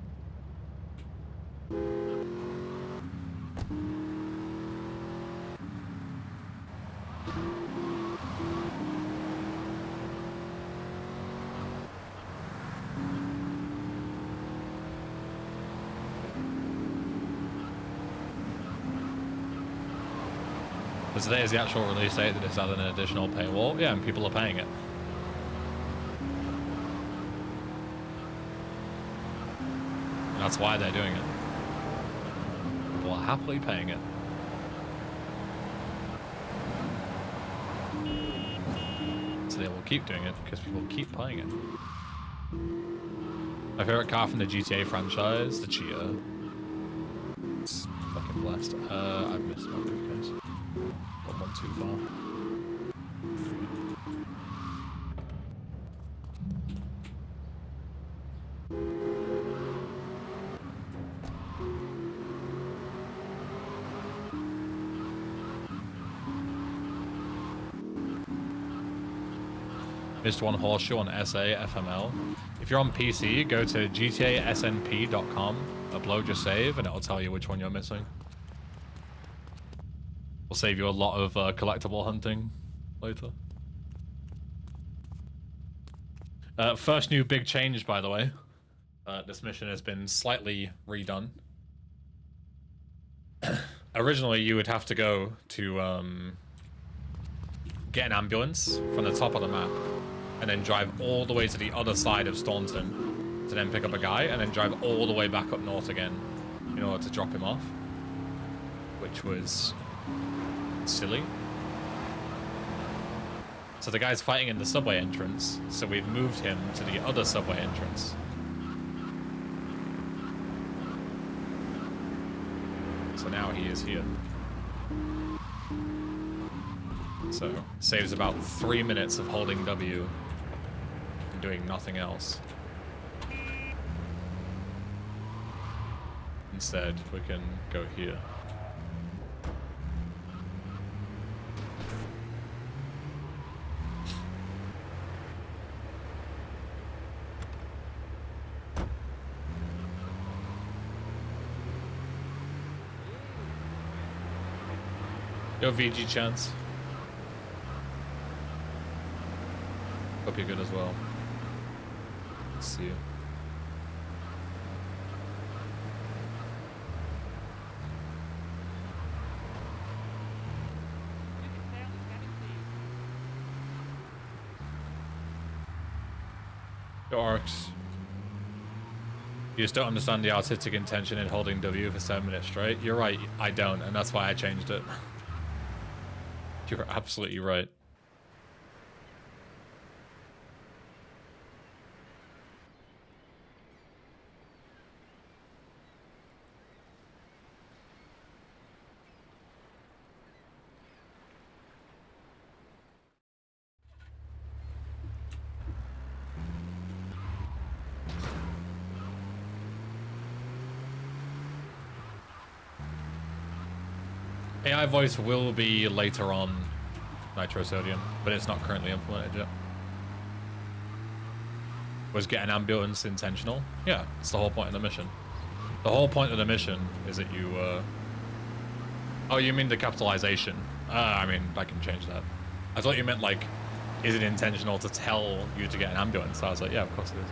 But today is the actual release date that it's added an additional paywall. Yeah, and people are paying it. And that's why they're doing it. People are happily paying it. So they will keep doing it because people keep playing it. My favorite car from the GTA franchise, the Chia. It's fucking blessed. I've missed my briefcase. Got one too far. Missed One Horseshoe on SA FML. If you're on PC, go to gtasnp.com, upload your save, and it'll tell you which one you're missing. Will save you a lot of collectible hunting later. First new big change, by the way. This mission has been slightly redone. Originally, you would have to go to get an ambulance from the top of the map, and then drive all the way to the other side of Staunton to then pick up a guy, and then drive all the way back up north again in order to drop him off, which was silly. So the guy's fighting in the subway entrance, so we've moved him to the other subway entrance. So now he is here. So, saves about 3 minutes of holding W and doing nothing else. Instead, we can go here. Yo, VG Chance. Hope you're good as well. Let's see you. Yo, Arcs. You just don't understand the artistic intention in holding W for 7 minutes straight. You're right, I don't, and that's why I changed it. You're absolutely right. AI voice will be later on nitrosodium, but it's not currently implemented yet. Was get an ambulance intentional? Yeah, it's the whole point of the mission. The whole point of the mission is that you, Oh, you mean the capitalization? I mean, I can change that. I thought you meant, like, is it intentional to tell you to get an ambulance? I was like, yeah, of course it is.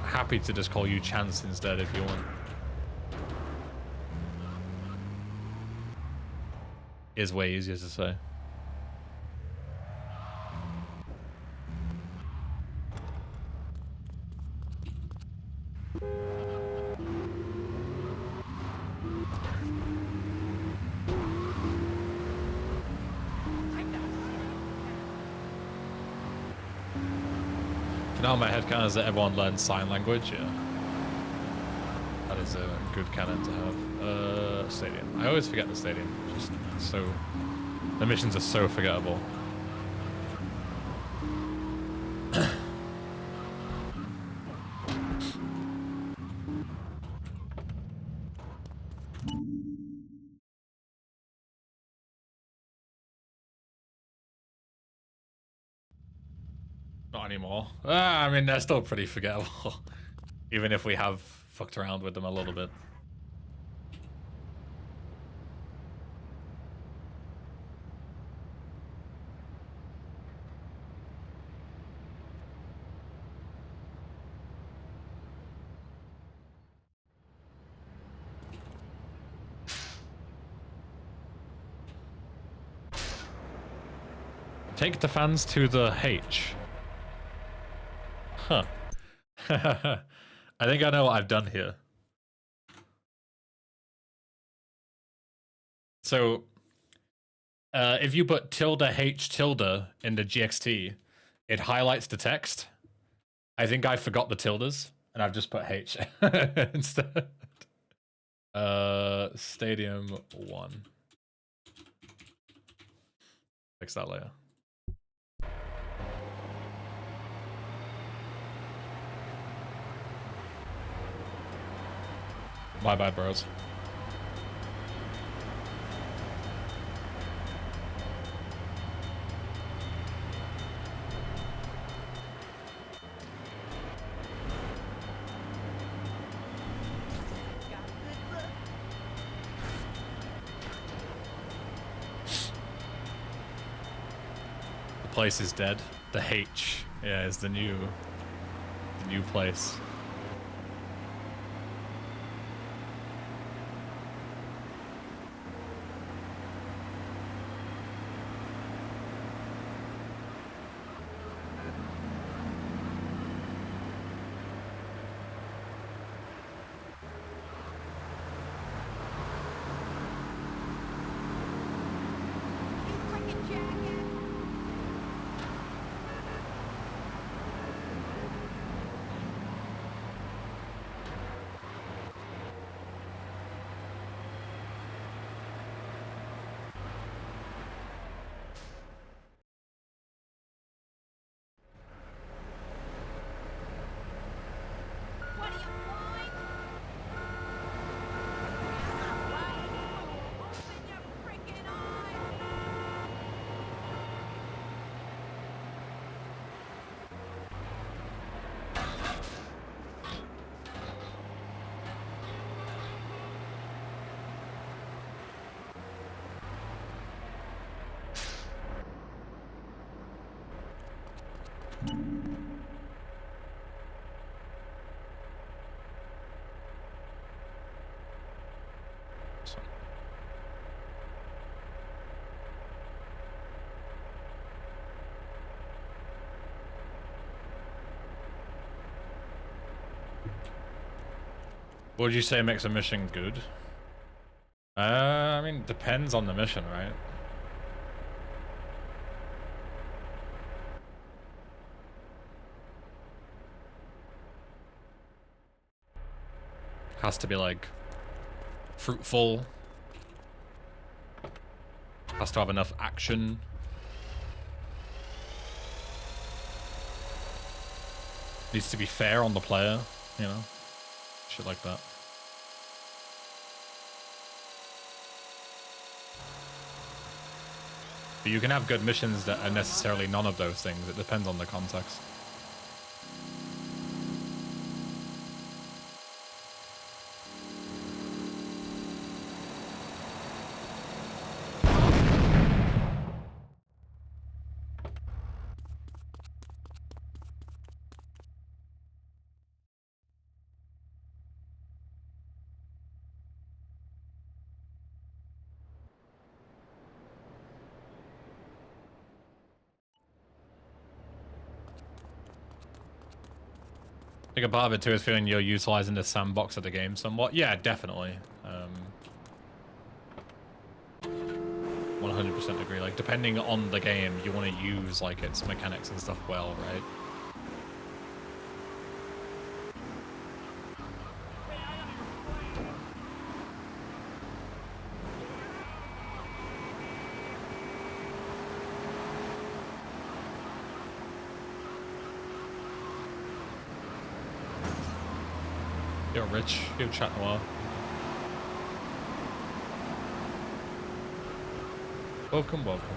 Happy to just call you Chance instead if you want. Is way easier to say. Now my headcanon is that everyone learns sign language, yeah. That is a good canon to have. Stadium. I always forget the stadium. Just so... The missions are so forgettable. Not anymore. I mean, they're still pretty forgettable. Even if we have fucked around with them a little bit. Take the fans to the H. Huh. I think I know what I've done here. So, if you put tilde H tilde in the GXT, it highlights the text. I think I forgot the tildes, and I've just put H instead. Stadium 1. Fix that later. Bye bye, bros. place is dead. The H, yeah, is the new place. What would you say makes a mission good? I mean, depends on the mission, right? Has to be like fruitful. Has to have enough action. Needs to be fair on the player, you know? Shit like that. But you can have good missions that are necessarily none of those things. It depends on the context. I think a part of it too is feeling you're utilizing the sandbox of the game somewhat. Yeah, definitely. 100% agree. Like, depending on the game, you want to use like its mechanics and stuff well, right? You're rich. You're chat noir. Welcome, welcome.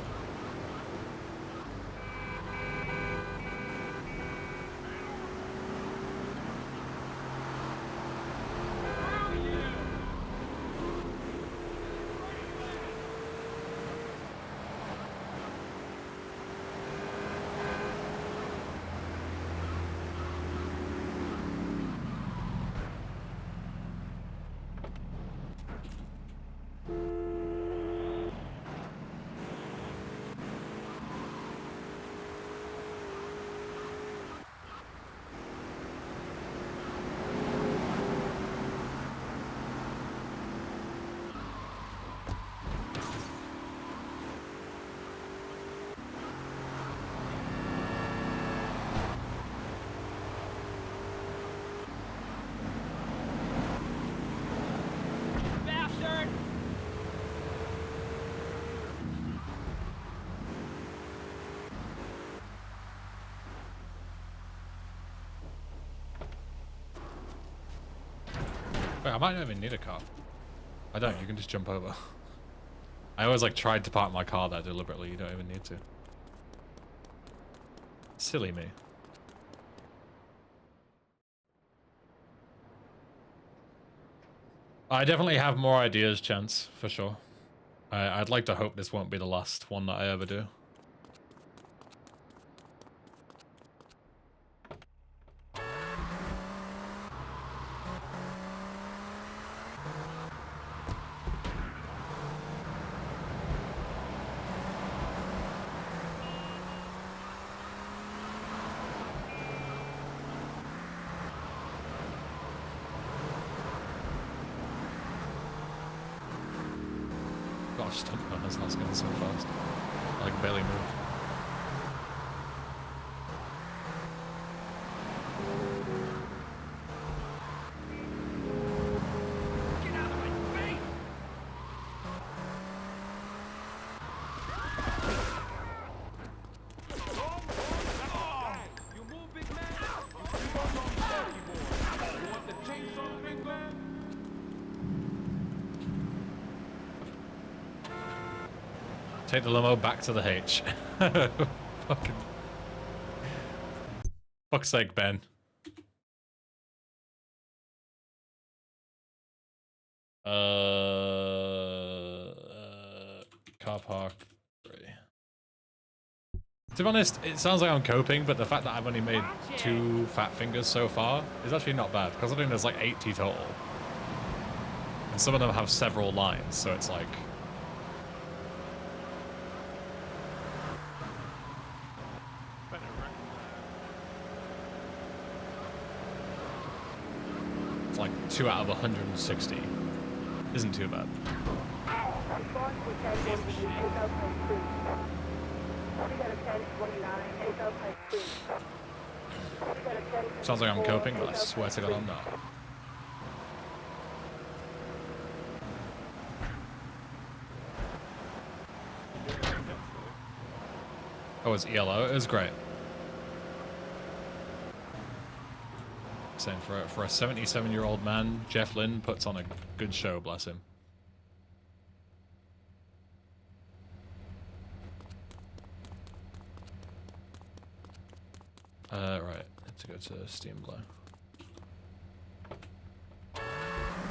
Wait, I might not even need a car. I don't, you can just jump over. I always like tried to park my car there deliberately, you don't even need to. Silly me. I definitely have more ideas, Chance, for sure. I'd like to hope this won't be the last one that I ever do. Gosh, stunt runners, that's going so fast. I can barely move. Take the limo back to the H. Fucking. Fuck's sake, Ben. Car park 3. To be honest, it sounds like I'm coping, but the fact that I've only made 2 fat fingers so far is actually not bad, considering there's like 80 total. And some of them have several lines, so it's like... It's like 2 out of 160. Isn't too bad. Sounds like I'm coping, but I swear to God I'm not. Oh, it's ELO. It was great. Saying for a 77-year-old man, Jeff Lynne puts on a good show, bless him. Right, let's go to Steam Blow.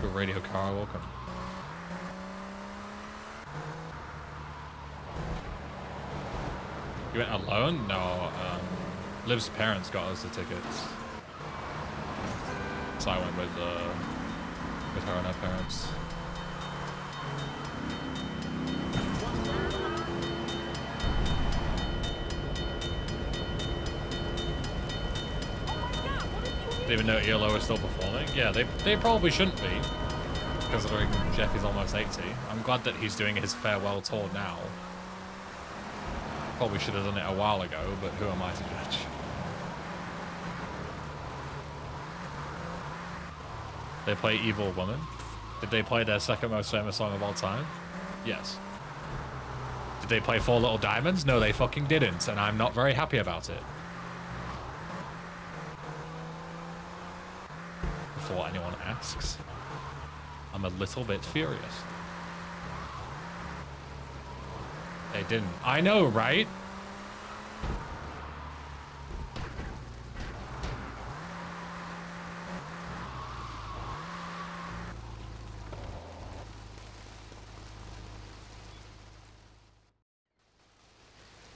Go Radio Car, welcome. You went alone? No, Liv's parents got us the tickets. So I went with her and her parents. Didn't even know ELO was still performing. Yeah, they probably shouldn't be, considering Jeff is almost 80. I'm glad that he's doing his farewell tour now. Probably should have done it a while ago, but who am I to judge? They play Evil Woman. Did they play their second most famous song of all time? Yes. Did they play Four Little Diamonds? No, they fucking didn't, and I'm not very happy about it. Before anyone asks, I'm a little bit furious. They didn't. I know, right?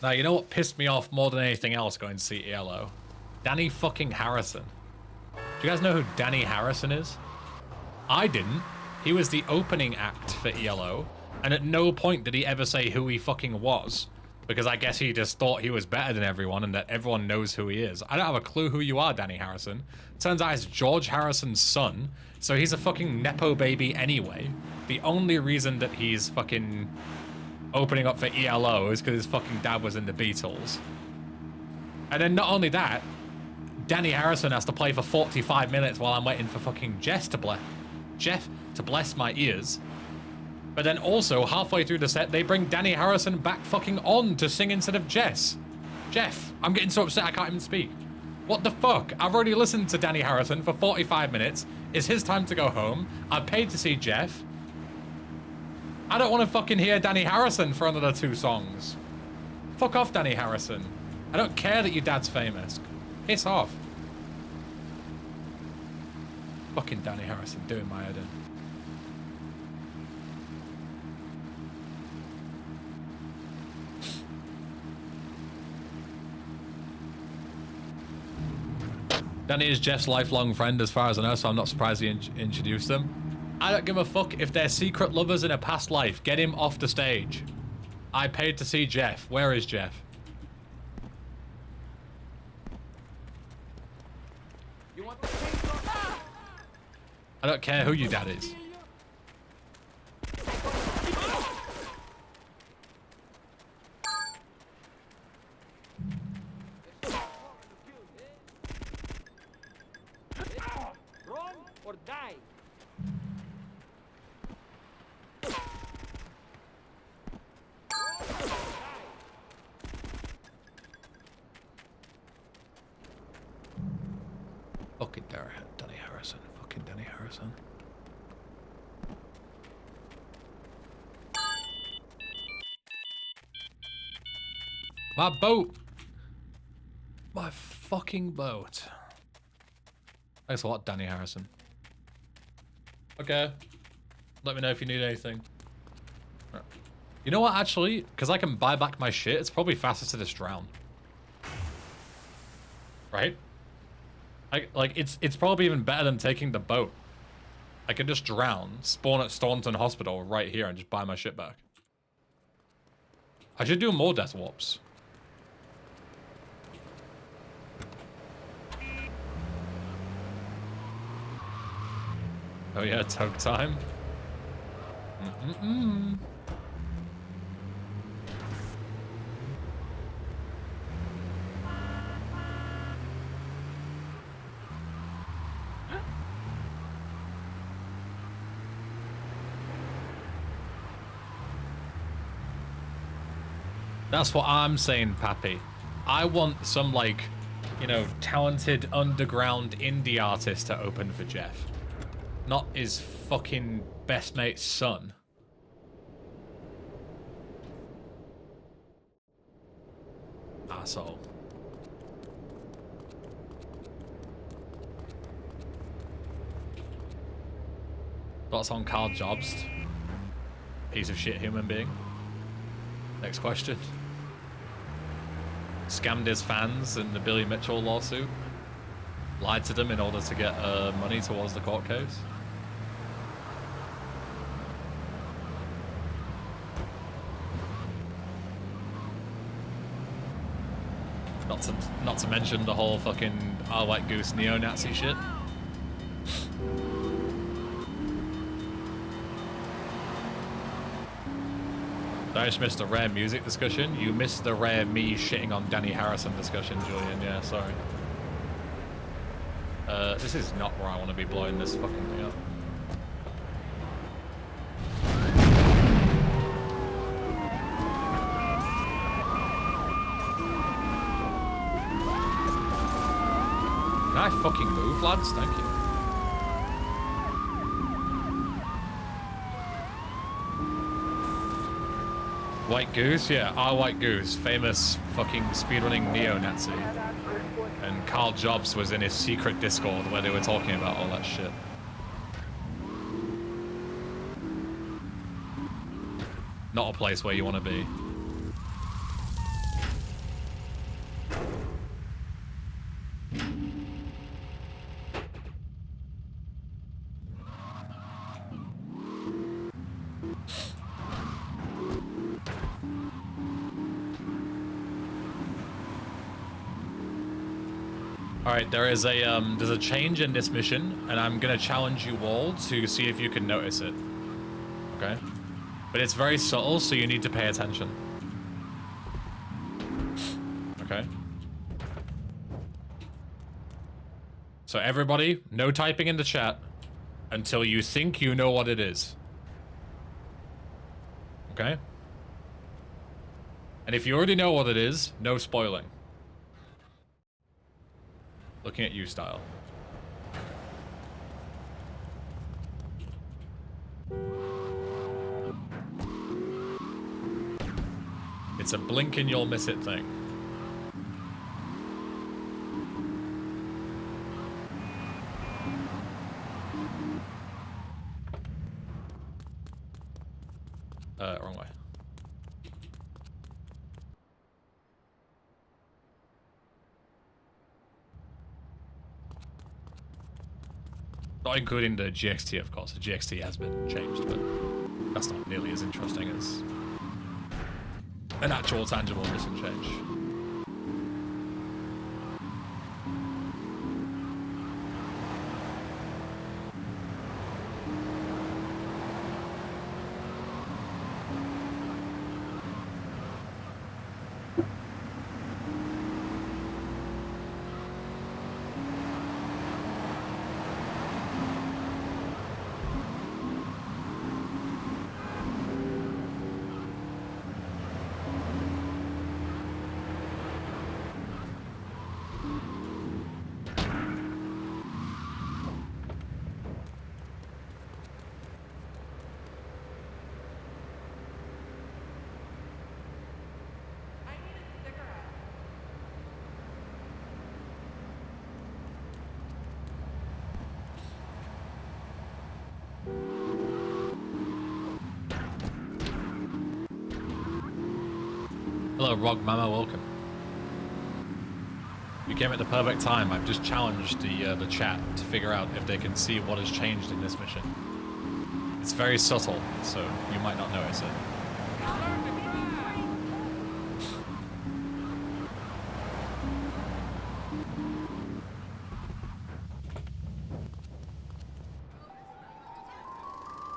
Now, you know what pissed me off more than anything else going to see ELO? Danny fucking Harrison. Do you guys know who Danny Harrison is? I didn't. He was the opening act for ELO, and at no point did he ever say who he fucking was, because I guess he just thought he was better than everyone and that everyone knows who he is. I don't have a clue who you are, Danny Harrison. Turns out he's George Harrison's son, so he's a fucking Nepo baby anyway. The only reason that he's fucking opening up for ELO is because his fucking dad was in the Beatles. And then not only that, Danny Harrison has to play for 45 minutes while I'm waiting for fucking Jeff to bless my ears. But then also, halfway through the set, they bring Danny Harrison back fucking on to sing instead of Jess. Jeff, I'm getting so upset I can't even speak. What the fuck? I've already listened to Danny Harrison for 45 minutes. It's his time to go home. I've paid to see Jeff. I don't want to fucking hear Danny Harrison for another 2 songs. Fuck off, Danny Harrison. I don't care that your dad's famous. Piss off. Fucking Danny Harrison doing my head in. Danny is Jeff's lifelong friend as far as I know, so I'm not surprised he introduced them. I don't give a fuck if they're secret lovers in a past life. Get him off the stage. I paid to see Jeff. Where is Jeff? I don't care who your dad is. Fucking Danny Harrison. Fucking Danny Harrison. My boat! My fucking boat. Thanks a lot, Danny Harrison. Okay. Let me know if you need anything. You know what, actually? Because I can buy back my shit, it's probably faster to just drown. Right? It's probably even better than taking the boat. I can just drown, spawn at Staunton Hospital right here, and just buy my shit back. I should do more death warps. Oh yeah, tug time. That's what I'm saying, Pappy. I want some, like, you know, talented underground indie artist to open for Jeff. Not his fucking best mate's son. Asshole. Thoughts on Carl Jobst? Piece of shit human being. Next question. Scammed his fans in the Billy Mitchell lawsuit. Lied to them in order to get money towards the court case. Not to mention the whole fucking I White Goose neo-Nazi shit. I just missed a rare music discussion. You missed the rare me shitting on Danny Harrison discussion, Julian. Yeah, sorry. This is not where I want to be blowing this fucking thing up. Can I fucking move, lads? Thank you. White Goose? Yeah, our White Goose. Famous fucking speedrunning neo-Nazi. And Carl Jobst was in his secret Discord where they were talking about all that shit. Not a place where you want to be. Alright, there's a change in this mission, and I'm gonna challenge you all to see if you can notice it. Okay? But it's very subtle, so you need to pay attention. Okay? So everybody, no typing in the chat until you think you know what it is. Okay? And if you already know what it is, no spoiling. Looking at you, Style. It's a blink and you'll miss it thing. Wrong way. Not including the GXT, of course. The GXT has been changed, but that's not nearly as interesting as an actual tangible mission change. Hello, Rog Mama, welcome. You came at the perfect time. I've just challenged the chat to figure out if they can see what has changed in this mission. It's very subtle, so you might not notice it.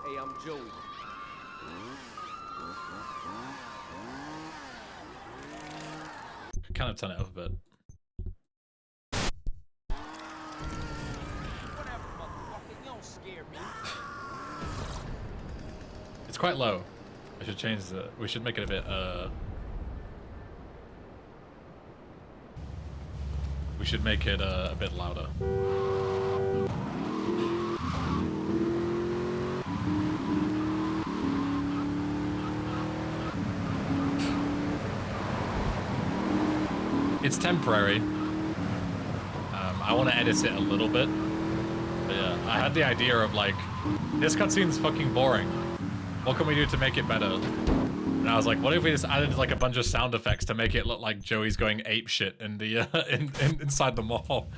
Hey, I'm Joey. Kind of turn it up a bit. Whatever, motherfucker. You don't scare me. It's quite low. I should change the. We should make it a bit. We should make it a bit louder. It's temporary. I want to edit it a little bit. But yeah, I had the idea of like, this cutscene's fucking boring. What can we do to make it better? And I was like, what if we just added like a bunch of sound effects to make it look like Joey's going ape shit in the inside the mall?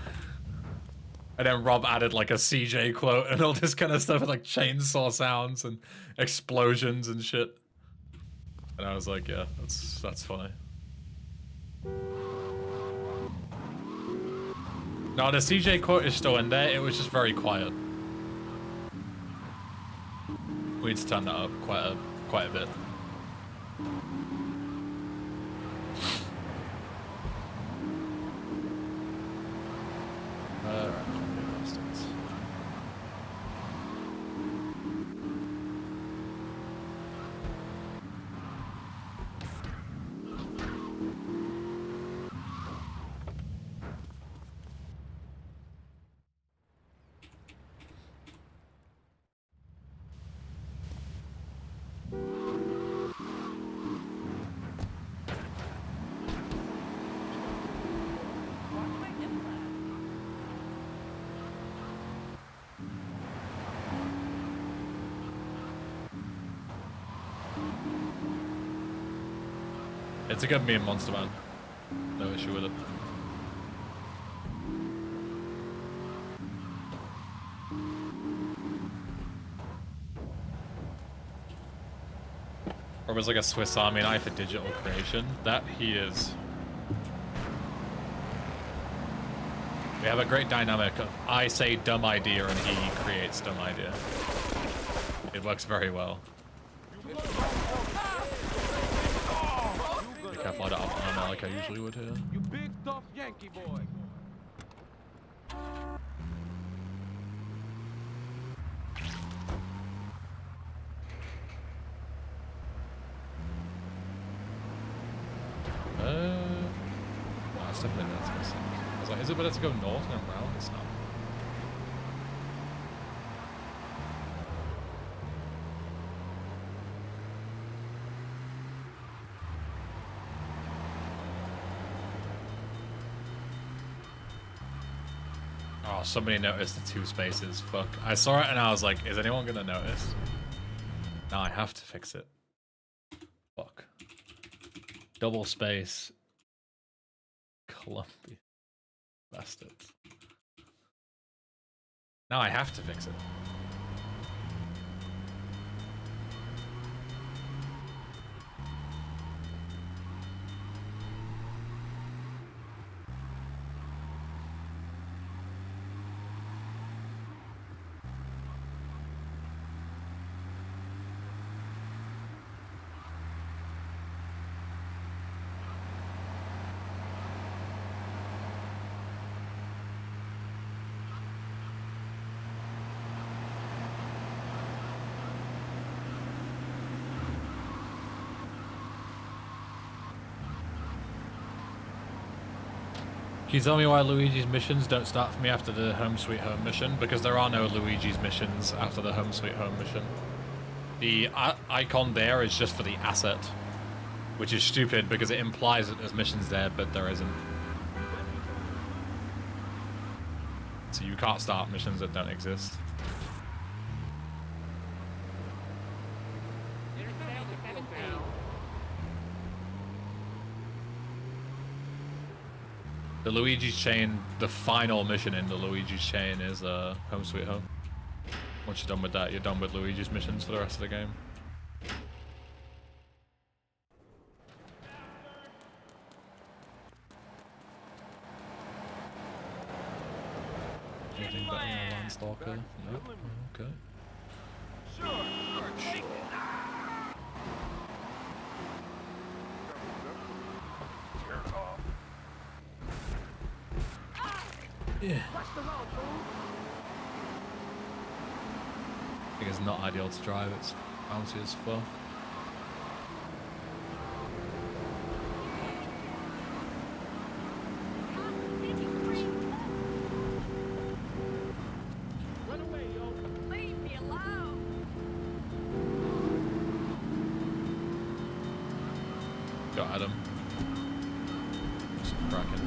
And then Rob added like a CJ quote and all this kind of stuff, like chainsaw sounds and explosions and shit. And I was like, yeah, that's funny. No, the CJ quote is still in there. It was just very quiet. We need to turn that up quite a bit. It's a good meme, Monster Man. No issue with it. Or was like a Swiss Army knife for digital creation. That he is. We have a great dynamic of I say dumb idea and he creates dumb idea. It works very well. Be careful I don't have armor like I usually would here. You big tough Yankee boy. No, it's definitely not missing. I was like, is it better to go north and around? It's not. Oh, somebody noticed the two spaces. Fuck. I saw it and I was like, is anyone gonna notice? Now I have to fix it. Fuck. Double space. Columbia. Bastards. Now I have to fix it. Can you tell me why Luigi's missions don't start for me after the Home Sweet Home mission? Because there are no Luigi's missions after the Home Sweet Home mission. The icon there is just for the asset, which is stupid because it implies that there's missions there, but there isn't. So you can't start missions that don't exist. The Luigi's Chain, the final mission in the Luigi's Chain is Home Sweet Home. Once you're done with that, you're done with Luigi's missions for the rest of the game. Anything better than a Landstalker? No? Okay. Yeah. I think it's not ideal to drive, it's bouncy as fuck. Run away, yo. Leave me alone. Got Adam. Just cracking.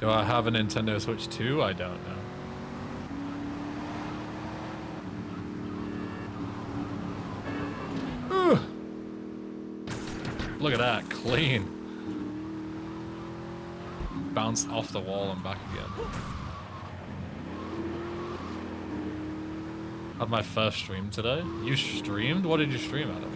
Do I have a Nintendo Switch 2? I don't know. Ooh. Look at that, clean. Bounced off the wall and back again. Had my first stream today. You streamed? What did you stream, Adam?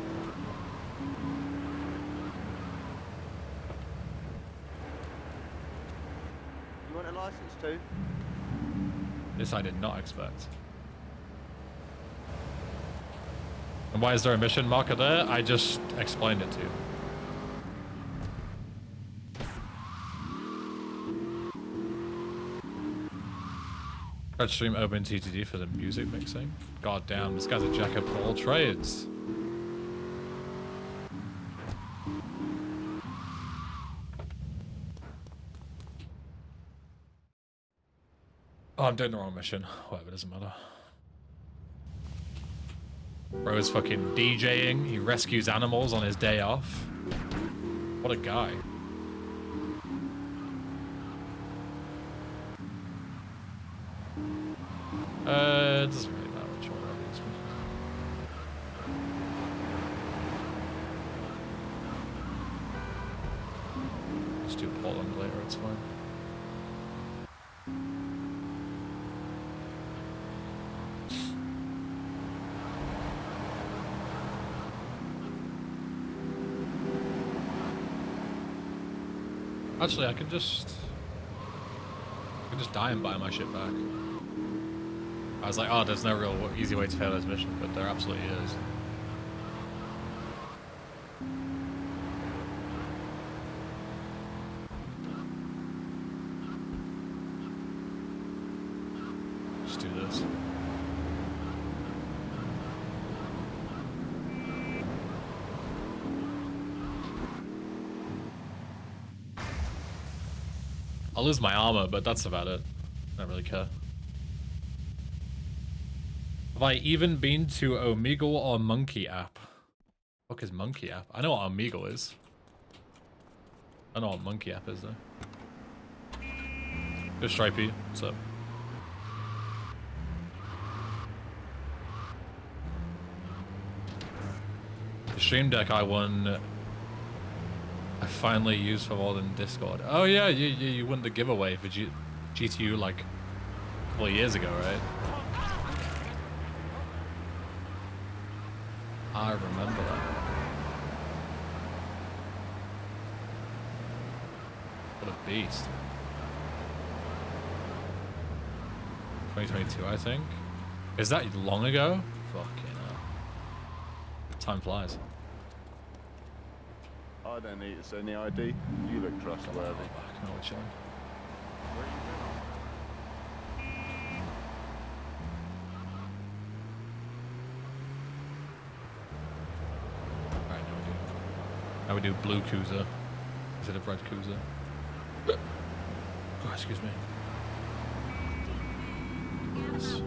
You want a license too? This I did not expect. And why is there a mission marker there? I just explained it to you. Red stream open TTD for the music mixing. God damn, this guy's a jack of all trades. Oh, I'm doing the wrong mission. Whatever, doesn't matter. Bro is fucking DJing. He rescues animals on his day off. What a guy. It doesn't really matter which one that is. Just do Portland later, it's fine. Actually, I can just die and buy my shit back. I was like, oh, there's no real easy way to fail this mission, but there absolutely is. Just do this. I'll lose my armor, but that's about it. I don't really care. Have I even been to Omegle or Monkey app? What is Monkey app? I know what Omegle is. I know what Monkey app is though. Good Stripey, what's up? The stream deck I won, I finally used for more than Discord. Oh yeah, you won the giveaway for GTU like a couple of years ago, right? I remember that. What a beast. 2022, I think. Is that long ago? Fucking hell. Time flies. I don't need to send the ID. You look trustworthy. No, we're chilling. Alright, now we do blue Kuza instead of red Kuza. Oh, excuse me. Yes.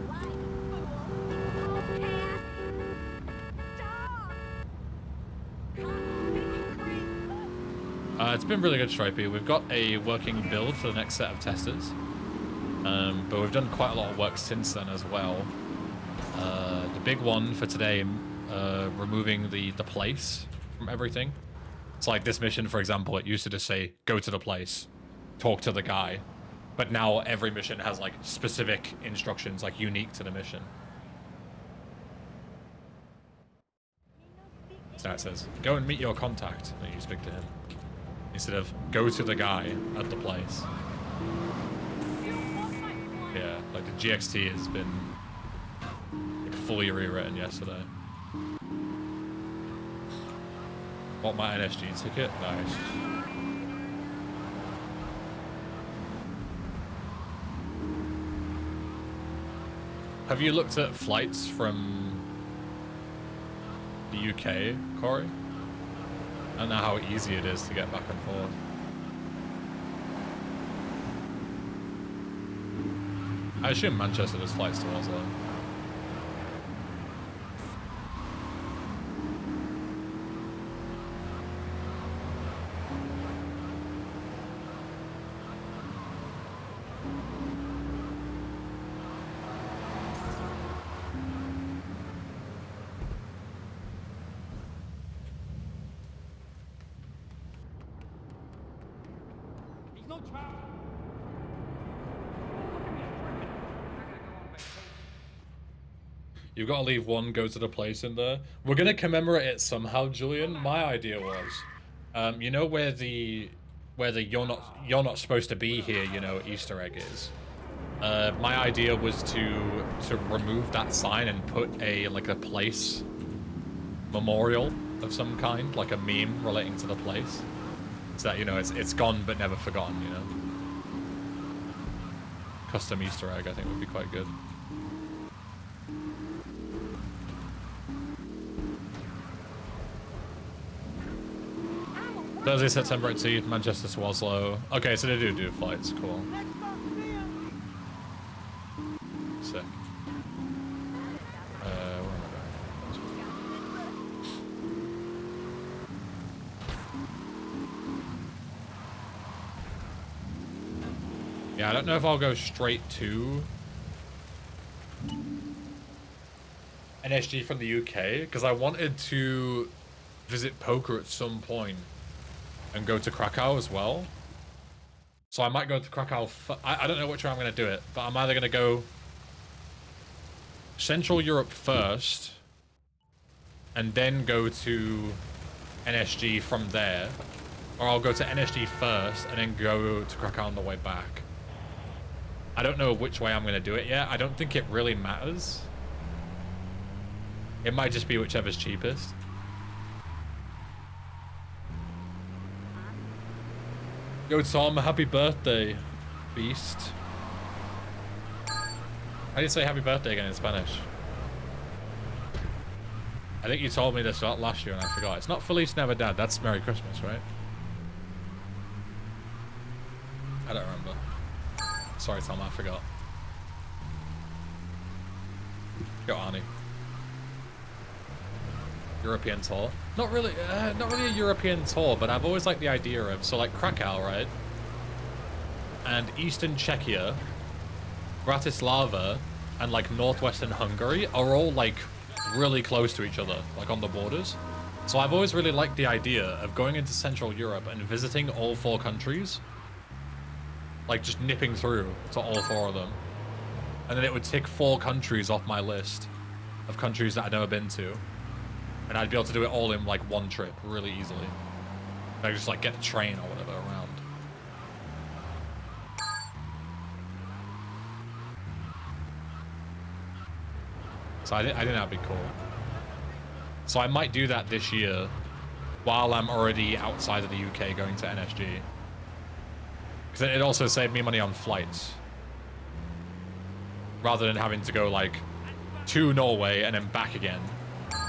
It's been really good, Stripey. We've got a working build for the next set of testers. But we've done quite a lot of work since then as well. The big one for today, removing the place from everything. It's like this mission, for example, it used to just say, go to the place, talk to the guy. But now every mission has like specific instructions, like unique to the mission. So now it says, go and meet your contact, and you speak to him. Instead of, go to the guy at the place. Yeah, like the GXT has been like, fully rewritten yesterday. Want my NSG ticket? Nice. Have you looked at flights from the UK, Corey? I don't know how easy it is to get back and forth. I assume Manchester does flights to Oslo. He's no child. You've got to leave one, go to the place in there. We're gonna commemorate it somehow, Julian. My idea was, you know where the you're not supposed to be here, you know, Easter egg is. My idea was to remove that sign and put a like a place memorial of some kind, like a meme relating to the place, so that you know it's gone but never forgotten. You know, custom Easter egg I think would be quite good. Thursday, September 18th, Manchester to Oslo. Okay, so they do flights. Cool. Sick. Where am I going? Yeah, I don't know if I'll go straight to NSG from the UK, because I wanted to visit poker at some point and go to Krakow as well. So I might go to Krakow. I don't know which way I'm going to do it, but I'm either going to go Central Europe first and then go to NSG from there, or I'll go to NSG first and then go to Krakow on the way back. I don't know which way I'm going to do it yet. I don't think it really matters. It might just be whichever's cheapest. Yo, Tom, happy birthday, beast. How do you say happy birthday again in Spanish? I think you told me this last year and I forgot. It's not Feliz Navidad, that's Merry Christmas, right? I don't remember. Sorry, Tom, I forgot. Go, Arnie. European tour. Not really a European tour, but I've always liked the idea of, so like Krakow, right? And Eastern Czechia, Bratislava, and like Northwestern Hungary are all like really close to each other, like on the borders. So I've always really liked the idea of going into Central Europe and visiting all 4 countries. Like just nipping through to all 4 of them. And then it would tick 4 countries off my list of countries that I'd never been to. And I'd be able to do it all in like one trip really easily. I just like get the train or whatever around. So I think that'd be cool. So I might do that this year while I'm already outside of the UK going to NSG. Because it also saved me money on flights. Rather than having to go like to Norway and then back again.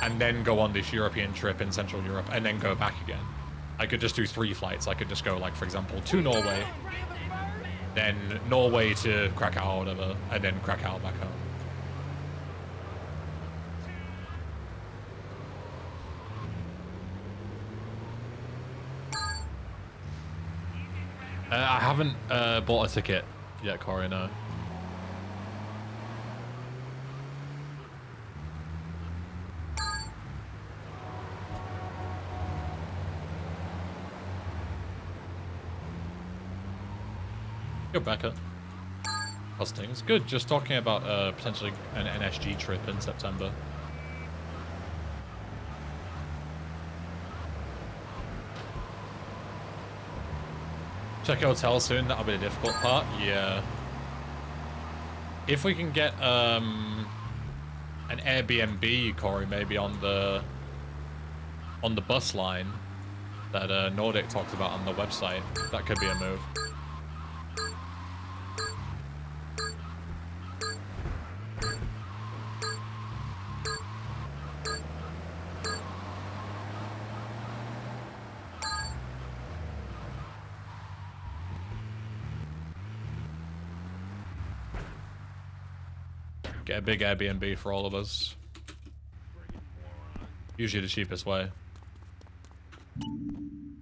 And then go on this European trip in Central Europe and then go back again. I could just do 3 flights. I could just go like, for example, to Norway, then Norway to Krakow or whatever, and then Krakow back home. I haven't bought a ticket yet, Corey, no. Good, Becca. Hustings. Good, just talking about potentially an NSG trip in September. Check hotel soon, that'll be the difficult part. Yeah. If we can get an Airbnb, Corey, maybe on the bus line that Nordic talks about on the website, that could be a move. Get a big Airbnb for all of us. Usually the cheapest way.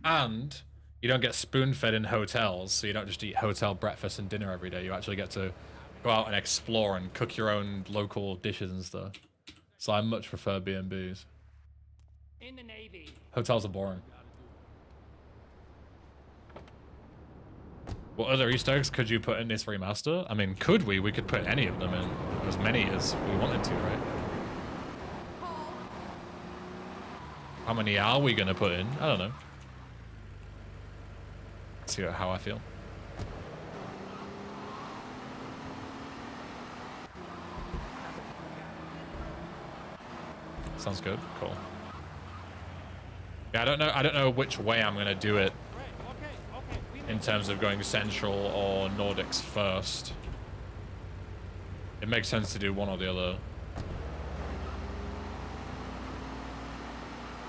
And you don't get spoon-fed in hotels, so you don't just eat hotel breakfast and dinner every day. You actually get to go out and explore and cook your own local dishes and stuff. So I much prefer B&Bs. In the Navy. Hotels are boring. What other Easter eggs could you put in this remaster? I mean, could we? We could put any of them in. As many as we wanted to, right? How many are we gonna put in? I don't know. Let's see how I feel. Sounds good. Cool. Yeah, I don't know which way I'm gonna do it in terms of going Central or Nordics first. It makes sense to do one or the other.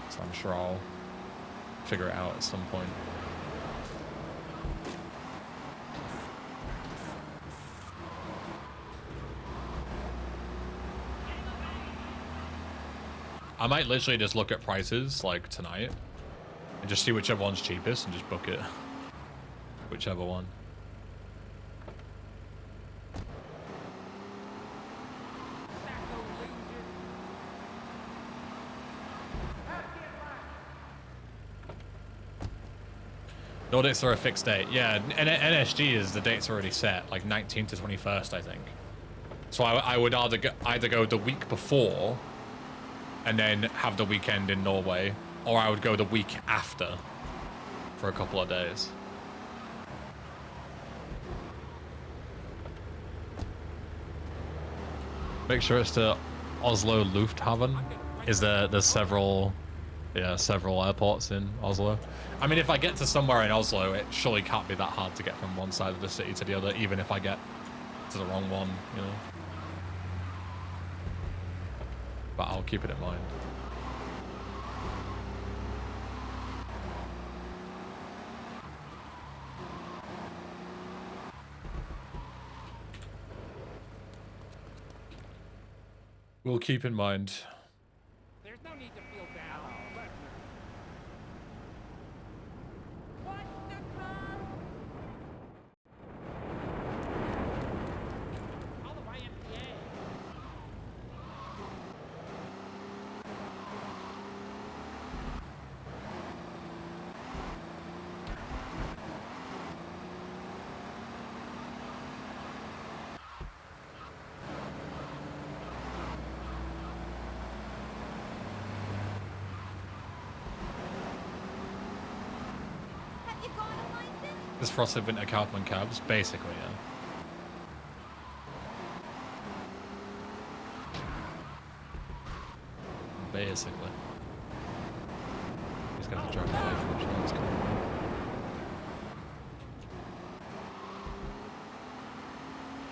So I'm sure I'll figure it out at some point. I might literally just look at prices like tonight and just see whichever one's cheapest and just book it. Whichever one. Nordics are a fixed date. Yeah, NSG is the date's already set, like 19th to 21st, I think. So I would either go the week before and then have the weekend in Norway, or I would go the week after for a couple of days. Make sure it's to Oslo Lufthaven. There's several airports in Oslo. I mean, if I get to somewhere in Oslo, it surely can't be that hard to get from one side of the city to the other, even if I get to the wrong one, you know. But I'll keep it in mind. We'll keep in mind. There's no need to feel bad. What the fuck? Call the YMCA. This frosted winter Kaufman cabs, basically, yeah. Basically. He's gonna have to drive away from the chance.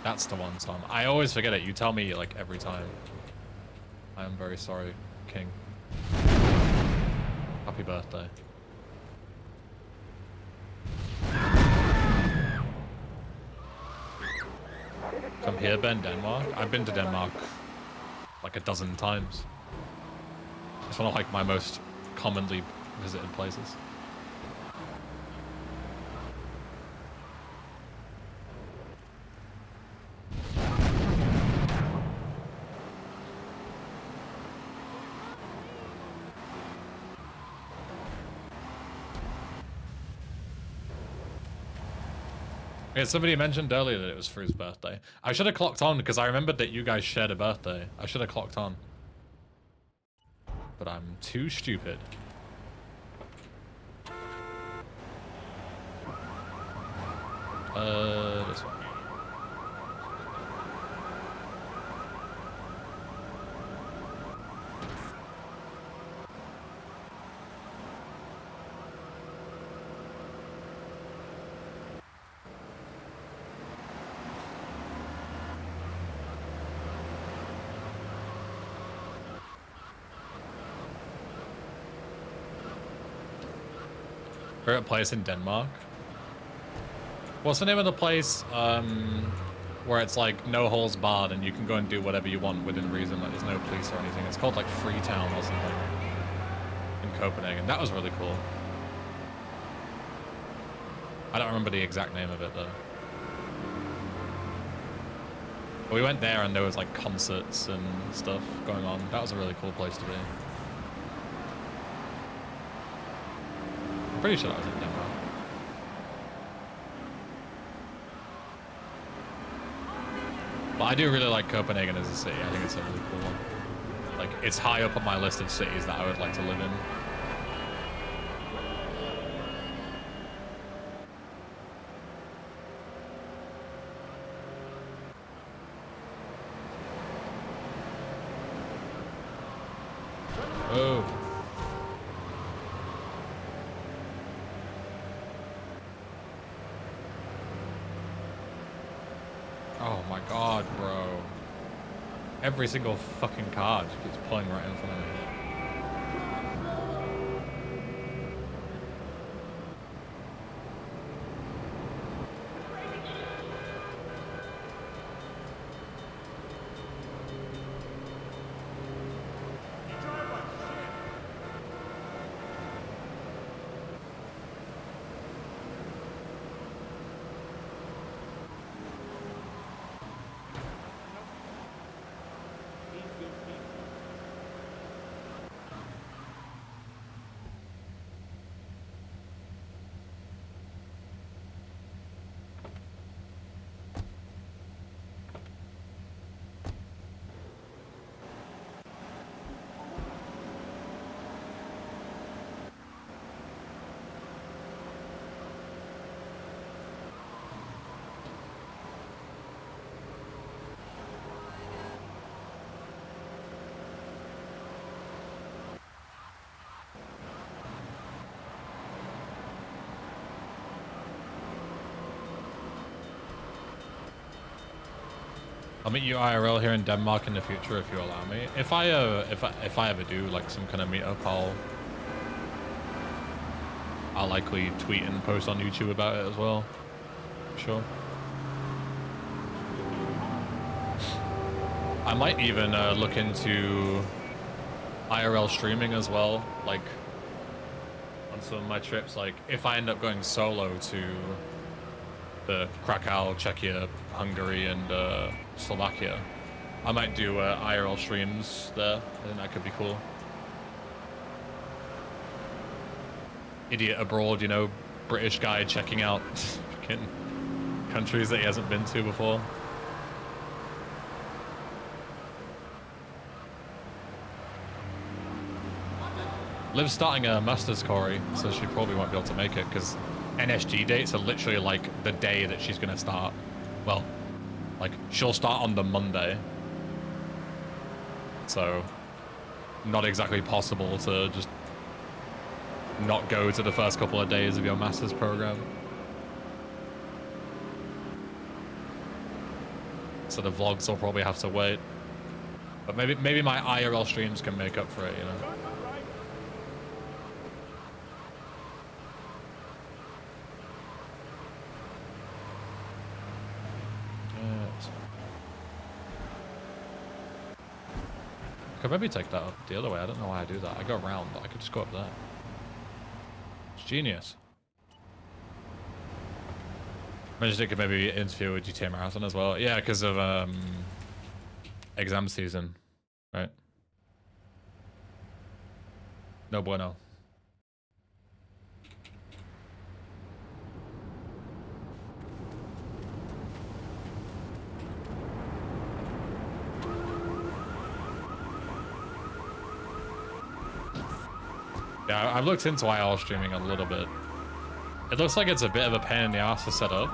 That's the one, Tom. I always forget it. You tell me like every time. I am very sorry, King. Happy birthday. Come here, Ben, Denmark. I've been to Denmark like a dozen times. It's one of like my most commonly visited places. Yeah, somebody mentioned earlier that it was Fru's birthday. I should have clocked on because I remembered that you guys shared a birthday. I should have clocked on. But I'm too stupid. This one. Favorite place in Denmark? What's the name of the place where it's like no holes barred and you can go and do whatever you want within reason, like there's no police or anything? It's called like Freetown or something in Copenhagen. That was really cool. I don't remember the exact name of it though. But we went there and there was like concerts and stuff going on. That was a really cool place to be. I'm pretty sure that was in Denmark. But I do really like Copenhagen as a city. I think it's a really cool one. Like, it's high up on my list of cities that I would like to live in. Oh. Oh my god, bro. Every single fucking car just keeps pulling right in front of me. I'll meet you IRL here in Denmark in the future if you allow me. If I ever do like some kind of meetup, I'll likely tweet and post on YouTube about it as well. Sure. I might even look into IRL streaming as well, like on some of my trips. Like if I end up going solo to the Krakow, Czechia, Hungary, and Slovakia, I might do IRL streams there. I think that could be cool. Idiot abroad, you know, British guy checking out fucking countries that he hasn't been to before. Liv's starting a Masters, Corey, so she probably won't be able to make it because NSG dates are literally like the day that she's gonna start. Well, like she'll start on the Monday, so not exactly possible to just not go to the first couple of days of your Masters program. So the vlogs will probably have to wait, but maybe my IRL streams can make up for it, you know. I could maybe take that up the other way. I don't know why I do that. I go around, but I could just go up there. It's genius. Imagine it could maybe interfere with GTA Marathon as well. Yeah, because of exam season, right? No bueno. Yeah, I've looked into IRL streaming a little bit. It looks like it's a bit of a pain in the ass to set up.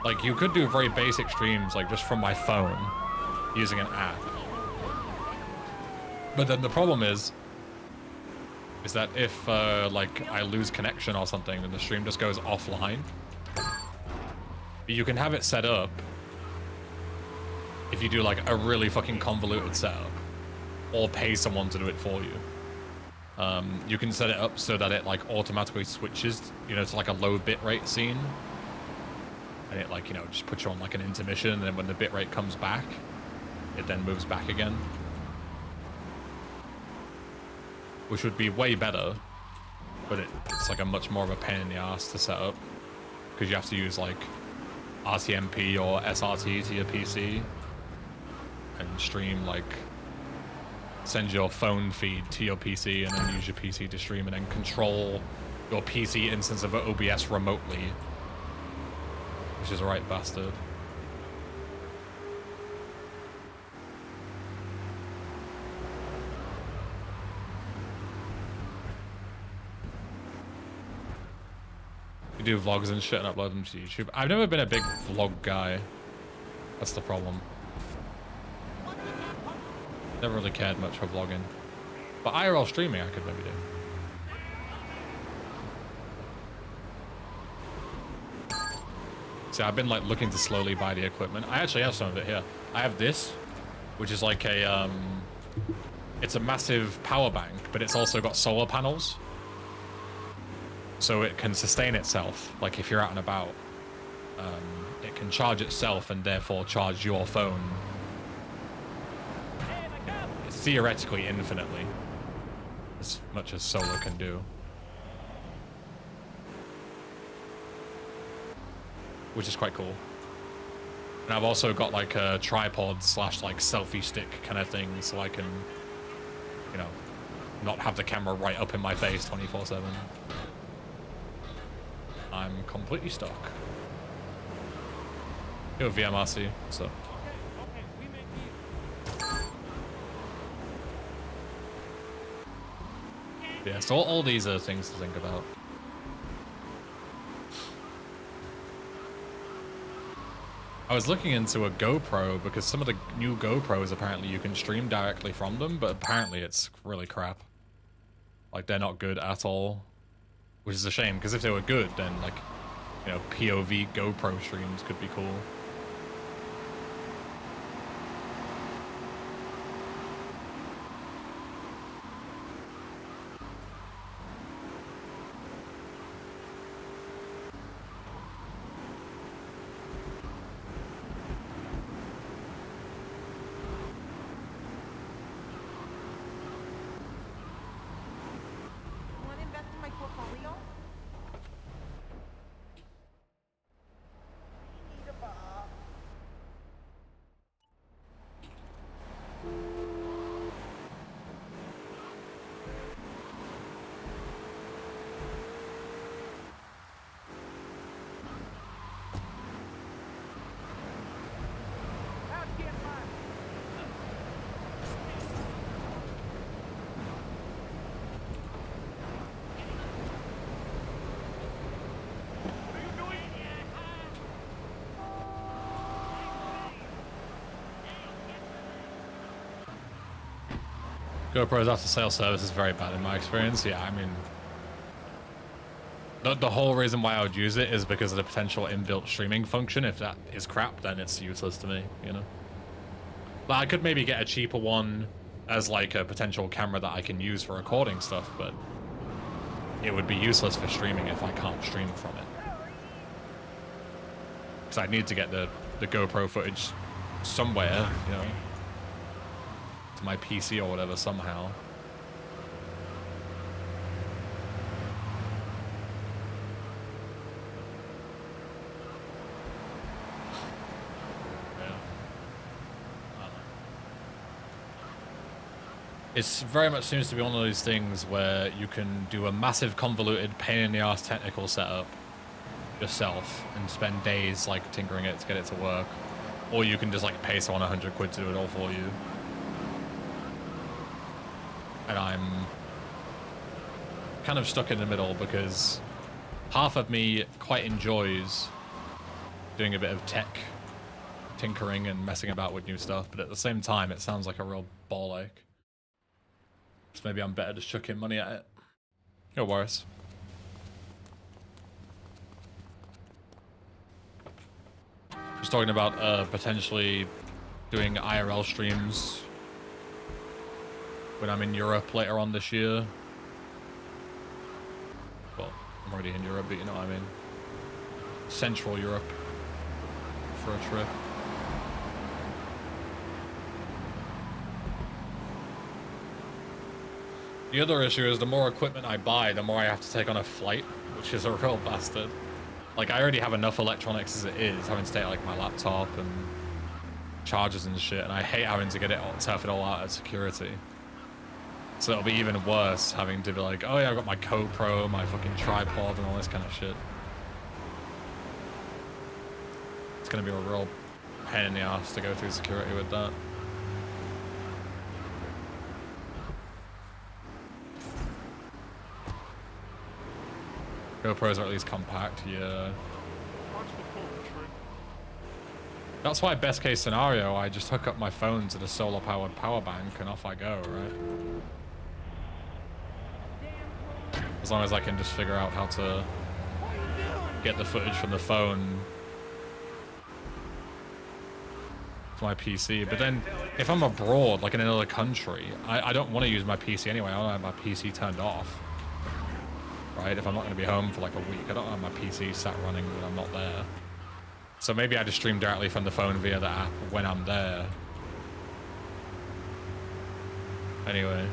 Like, you could do very basic streams, like, just from my phone, using an app. But then the problem is that if, like, I lose connection or something, then the stream just goes offline. But you can have it set up if you do, like, a really fucking convoluted setup. Or pay someone to do it for you. You can set it up so that it, like, automatically switches, you know, to, like, a low bitrate scene. And it, like, you know, just puts you on, like, an intermission, and then when the bitrate comes back, it then moves back again. Which would be way better, but it's like a much more of a pain in the ass to set up. Because you have to use, like, RTMP or SRT to your PC. And stream, like, send your phone feed to your PC and then use your PC to stream and then control your PC instance of OBS remotely. Which is a right bastard. You do vlogs and shit and upload them to YouTube. I've never been a big vlog guy. That's the problem. Never really cared much for vlogging. But IRL streaming I could maybe do. See, I've been like looking to slowly buy the equipment. I actually have some of it here. I have this, which is like a, it's a massive power bank, but it's also got solar panels. So it can sustain itself. Like if you're out and about, it can charge itself and therefore charge your phone theoretically infinitely. As much as solar can do. Which is quite cool. And I've also got like a tripod slash like selfie stick kind of thing so I can, you know, not have the camera right up in my face 24/7. I'm completely stuck. Yo, VMRC, so. Yeah, so all these are things to think about. I was looking into a GoPro because some of the new GoPros apparently you can stream directly from them, but apparently it's really crap. Like they're not good at all, which is a shame because if they were good, then like, you know, POV GoPro streams could be cool. GoPro's after sales service is very bad in my experience. Yeah, I mean, the whole reason why I would use it is because of the potential inbuilt streaming function. If that is crap, then it's useless to me, you know? But I could maybe get a cheaper one as like a potential camera that I can use for recording stuff, but it would be useless for streaming if I can't stream from it. Because I need to get the GoPro footage somewhere, you know? My PC or whatever somehow. Yeah. It's very much seems to be one of those things where you can do a massive convoluted pain in the ass technical setup yourself and spend days like tinkering it to get it to work, or you can just like pay someone 100 quid to do it all for you. And I'm kind of stuck in the middle because half of me quite enjoys doing a bit of tech tinkering and messing about with new stuff, but at the same time it sounds like a real ball ache. So maybe I'm better just chucking money at it. No worries. Just talking about potentially doing IRL streams when I'm in Europe later on this year. Well, I'm already in Europe, but you know what I mean. Central Europe for a trip. The other issue is the more equipment I buy, the more I have to take on a flight, which is a real bastard. Like, I already have enough electronics as it is, having to take like my laptop and chargers and shit, and I hate having to tough it all out at security. So it'll be even worse having to be like, oh yeah, I've got my GoPro, my fucking tripod and all this kind of shit. It's gonna be a real pain in the ass to go through security with that. GoPros are at least compact, yeah. That's why best case scenario, I just hook up my phone to the solar powered power bank and off I go, right? As long as I can just figure out how to get the footage from the phone to my PC. But then if I'm abroad, like in another country, I don't want to use my PC anyway. I don't have my PC turned off. Right? If I'm not going to be home for like a week, I don't have my PC sat running when I'm not there. So maybe I just stream directly from the phone via the app when I'm there. Anyway.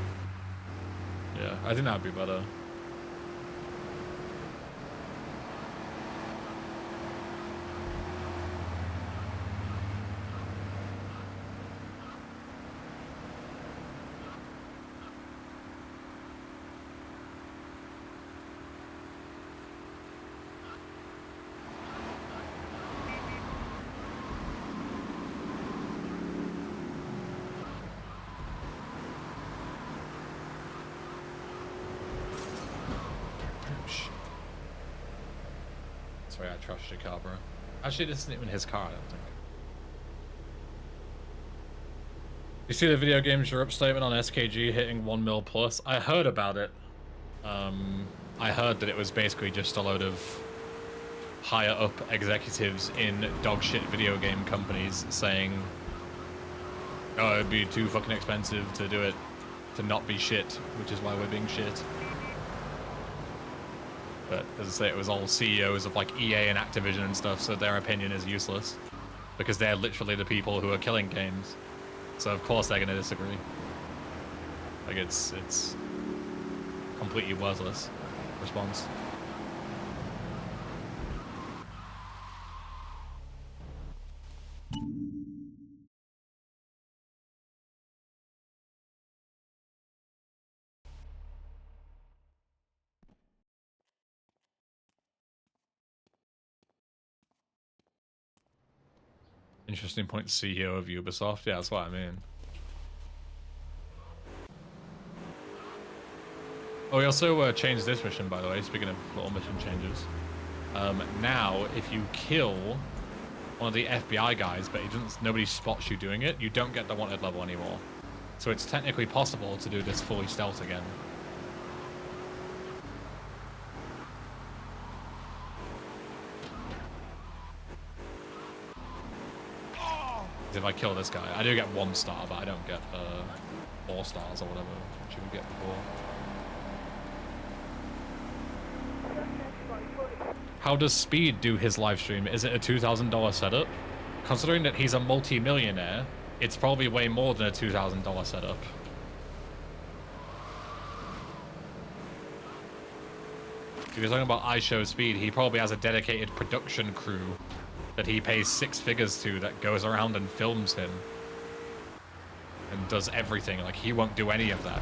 Yeah, I think that'd be better. Sorry, I trashed your car, bro. Actually, this isn't even his car, I don't think. You see the video games Europe statement on SKG hitting 1 mil plus? I heard about it. I heard that it was basically just a load of higher up executives in dog shit video game companies saying, oh, it'd be too fucking expensive to do it, to not be shit, which is why we're being shit. But as I say, it was all CEOs of like EA and Activision and stuff, so their opinion is useless. Because they're literally the people who are killing games. So of course they're gonna disagree. Like it's completely worthless response. Interesting point, CEO of Ubisoft. Yeah, that's what I mean. Oh, we also changed this mission, by the way, speaking of little mission changes. Now, if you kill one of the FBI guys, but nobody spots you doing it, you don't get the wanted level anymore. So it's technically possible to do this fully stealth again. If I kill this guy, I do get 1 star, but I don't get 4 stars or whatever, which you would get before. How does Speed do his live stream? Is it a $2,000 setup? Considering that he's a multi-millionaire, it's probably way more than a $2,000 setup. If you're talking about iShow Speed, he probably has a dedicated production crew that he pays 6 figures to that goes around and films him and does everything. Like, he won't do any of that.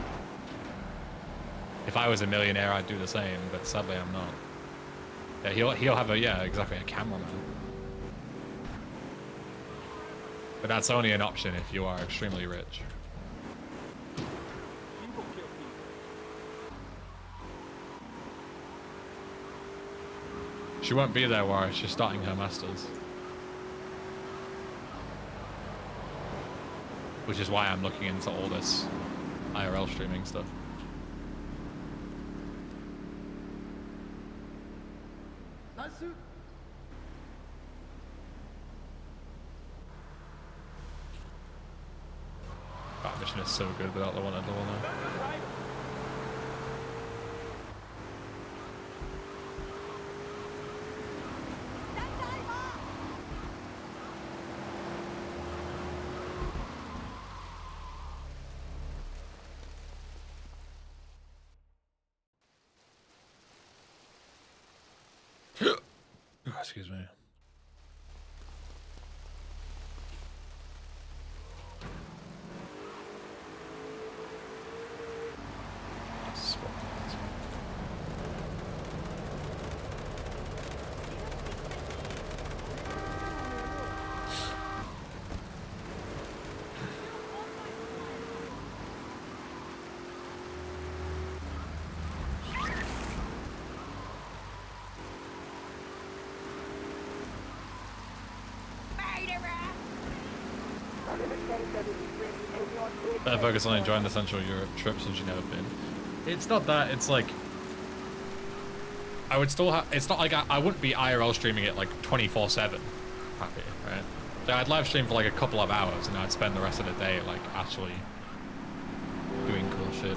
If I was a millionaire, I'd do the same, but sadly I'm not. Yeah, he'll have a cameraman. But that's only an option if you are extremely rich. You go kill people. She won't be there while she's starting her masters. Which is why I'm looking into all this IRL streaming stuff. That mission is so good without the one under one there. Oh, excuse me. Better focus on enjoying the Central Europe trip since you've never been. It's not that, it's like... I would still have... It's not like I wouldn't be IRL streaming it like 24/7 happy, right? So I'd live stream for like a couple of hours and I'd spend the rest of the day like actually doing cool shit.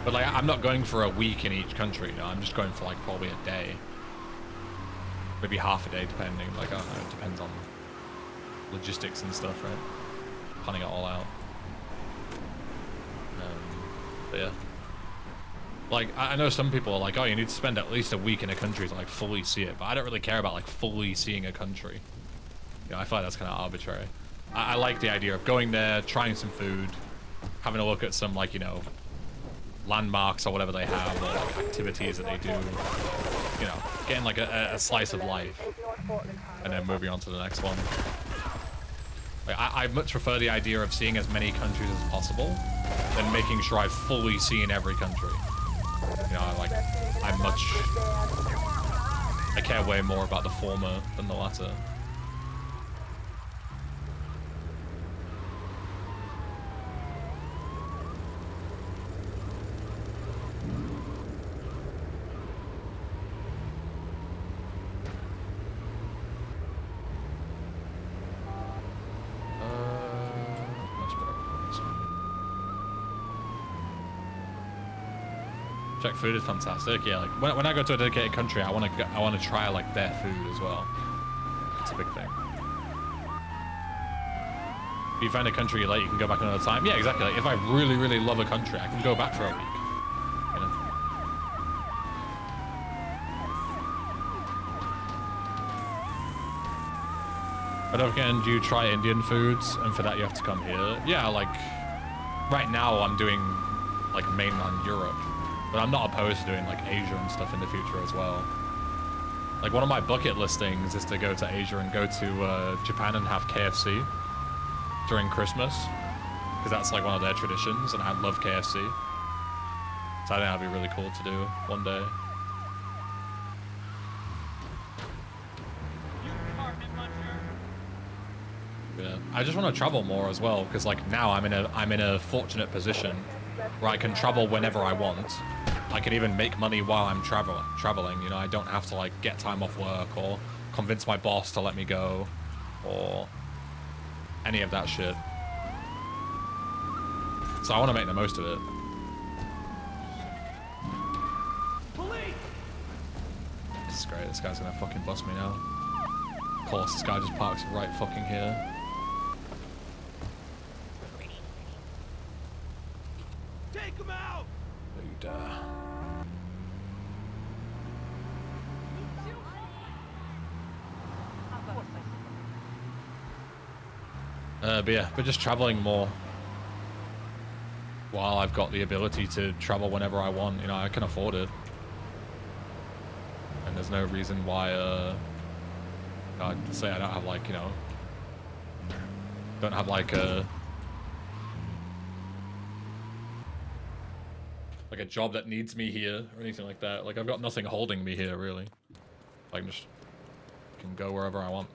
But like, I'm not going for a week in each country, you know? I'm just going for like probably a day. Maybe half a day, depending. Like, I don't know, it depends on logistics and stuff, right? Planning it all out. But yeah. Like, I know some people are like, oh, you need to spend at least a week in a country to like fully see it. But I don't really care about like fully seeing a country. You know, I feel like that's kind of arbitrary. I like the idea of going there, trying some food, having a look at some like, you know, landmarks or whatever they have, or like activities that they do, you know, getting like a slice of life and then moving on to the next one. Like, I much prefer the idea of seeing as many countries as possible than making sure I've fully seen every country. You know, I care way more about the former than the latter. Czech food is fantastic. Yeah, like when I go to a dedicated country, I want to try like their food as well. It's a big thing. If you find a country you like, you can go back another time. Yeah, exactly. Like, if I really, really love a country, I can go back for a week. You know? But again, do you try Indian foods, and for that you have to come here? Yeah, like right now I'm doing like mainland Europe. But I'm not opposed to doing like Asia and stuff in the future as well. Like one of my bucket listings is to go to Asia and go to Japan and have KFC during Christmas. Because that's like one of their traditions and I love KFC. So I think that'd be really cool to do one day. Yeah, I just want to travel more as well because like now I'm in a fortunate position where I can travel whenever I want. I can even make money while I'm traveling, you know, I don't have to like get time off work or convince my boss to let me go or any of that shit. So I want to make the most of it. Police! This is great, this guy's gonna fucking bust me now. Of course, this guy just parks right fucking here. Take him out! Dude, but yeah, but just traveling more while I've got the ability to travel whenever I want, you know, I can afford it. And there's no reason why, I'd say I don't have like, you know, don't have like a like a job that needs me here or anything like that. Like I've got nothing holding me here really. I can go wherever I want.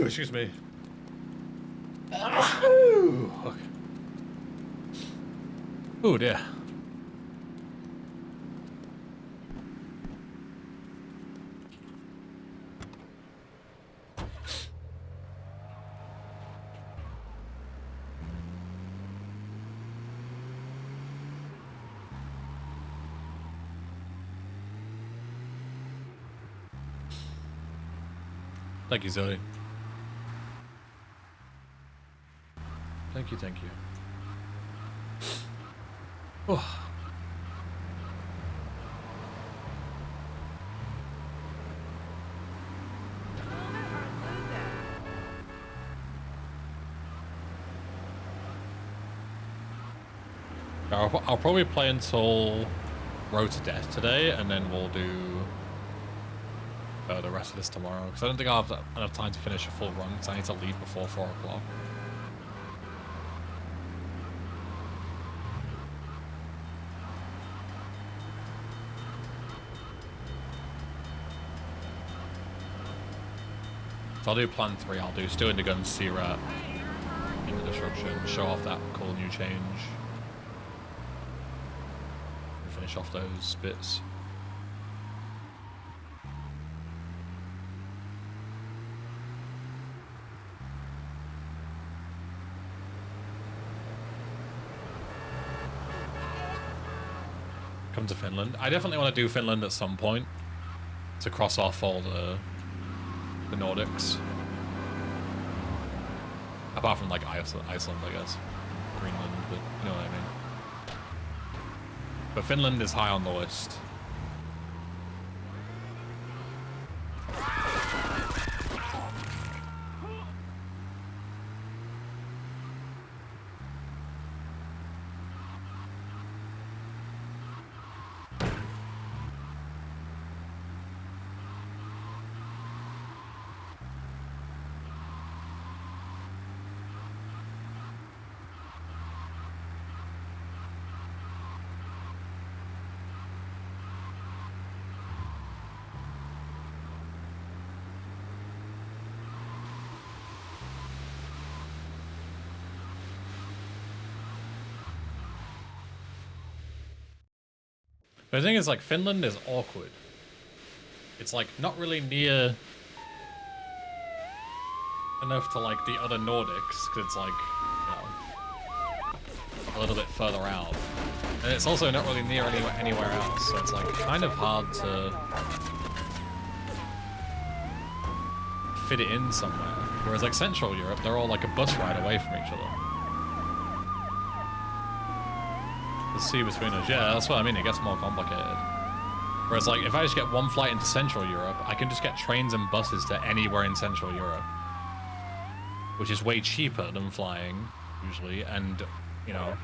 Excuse me. Okay. Oh dear. Thank you, Zoe. Thank you, thank you. Oh. I'll probably play until Road to Death today, and then we'll do the rest of this tomorrow. Because I don't think I'll have enough time to finish a full run, because I need to leave before 4 o'clock. So I'll do plan 3. I'll do Stealing the Guns, C-Rat, in the Destruction, show off that cool new change. And finish off those bits. Come to Finland. I definitely want to do Finland at some point to cross off all the Nordics. Apart from like Iceland, I guess. Greenland, but you know what I mean. But Finland is high on the list. The thing is, like, Finland is awkward. It's, like, not really near enough to, like, the other Nordics, because it's, like, you know, a little bit further out. And it's also not really near anywhere else, so it's, like, kind of hard to fit it in somewhere. Whereas, like, Central Europe, they're all, like, a bus ride away from each other. The sea between us, yeah, that's what I mean, it gets more complicated. Whereas, like, if I just get one flight into Central Europe, I can just get trains and buses to anywhere in Central Europe. Which is way cheaper than flying, usually, and, you know,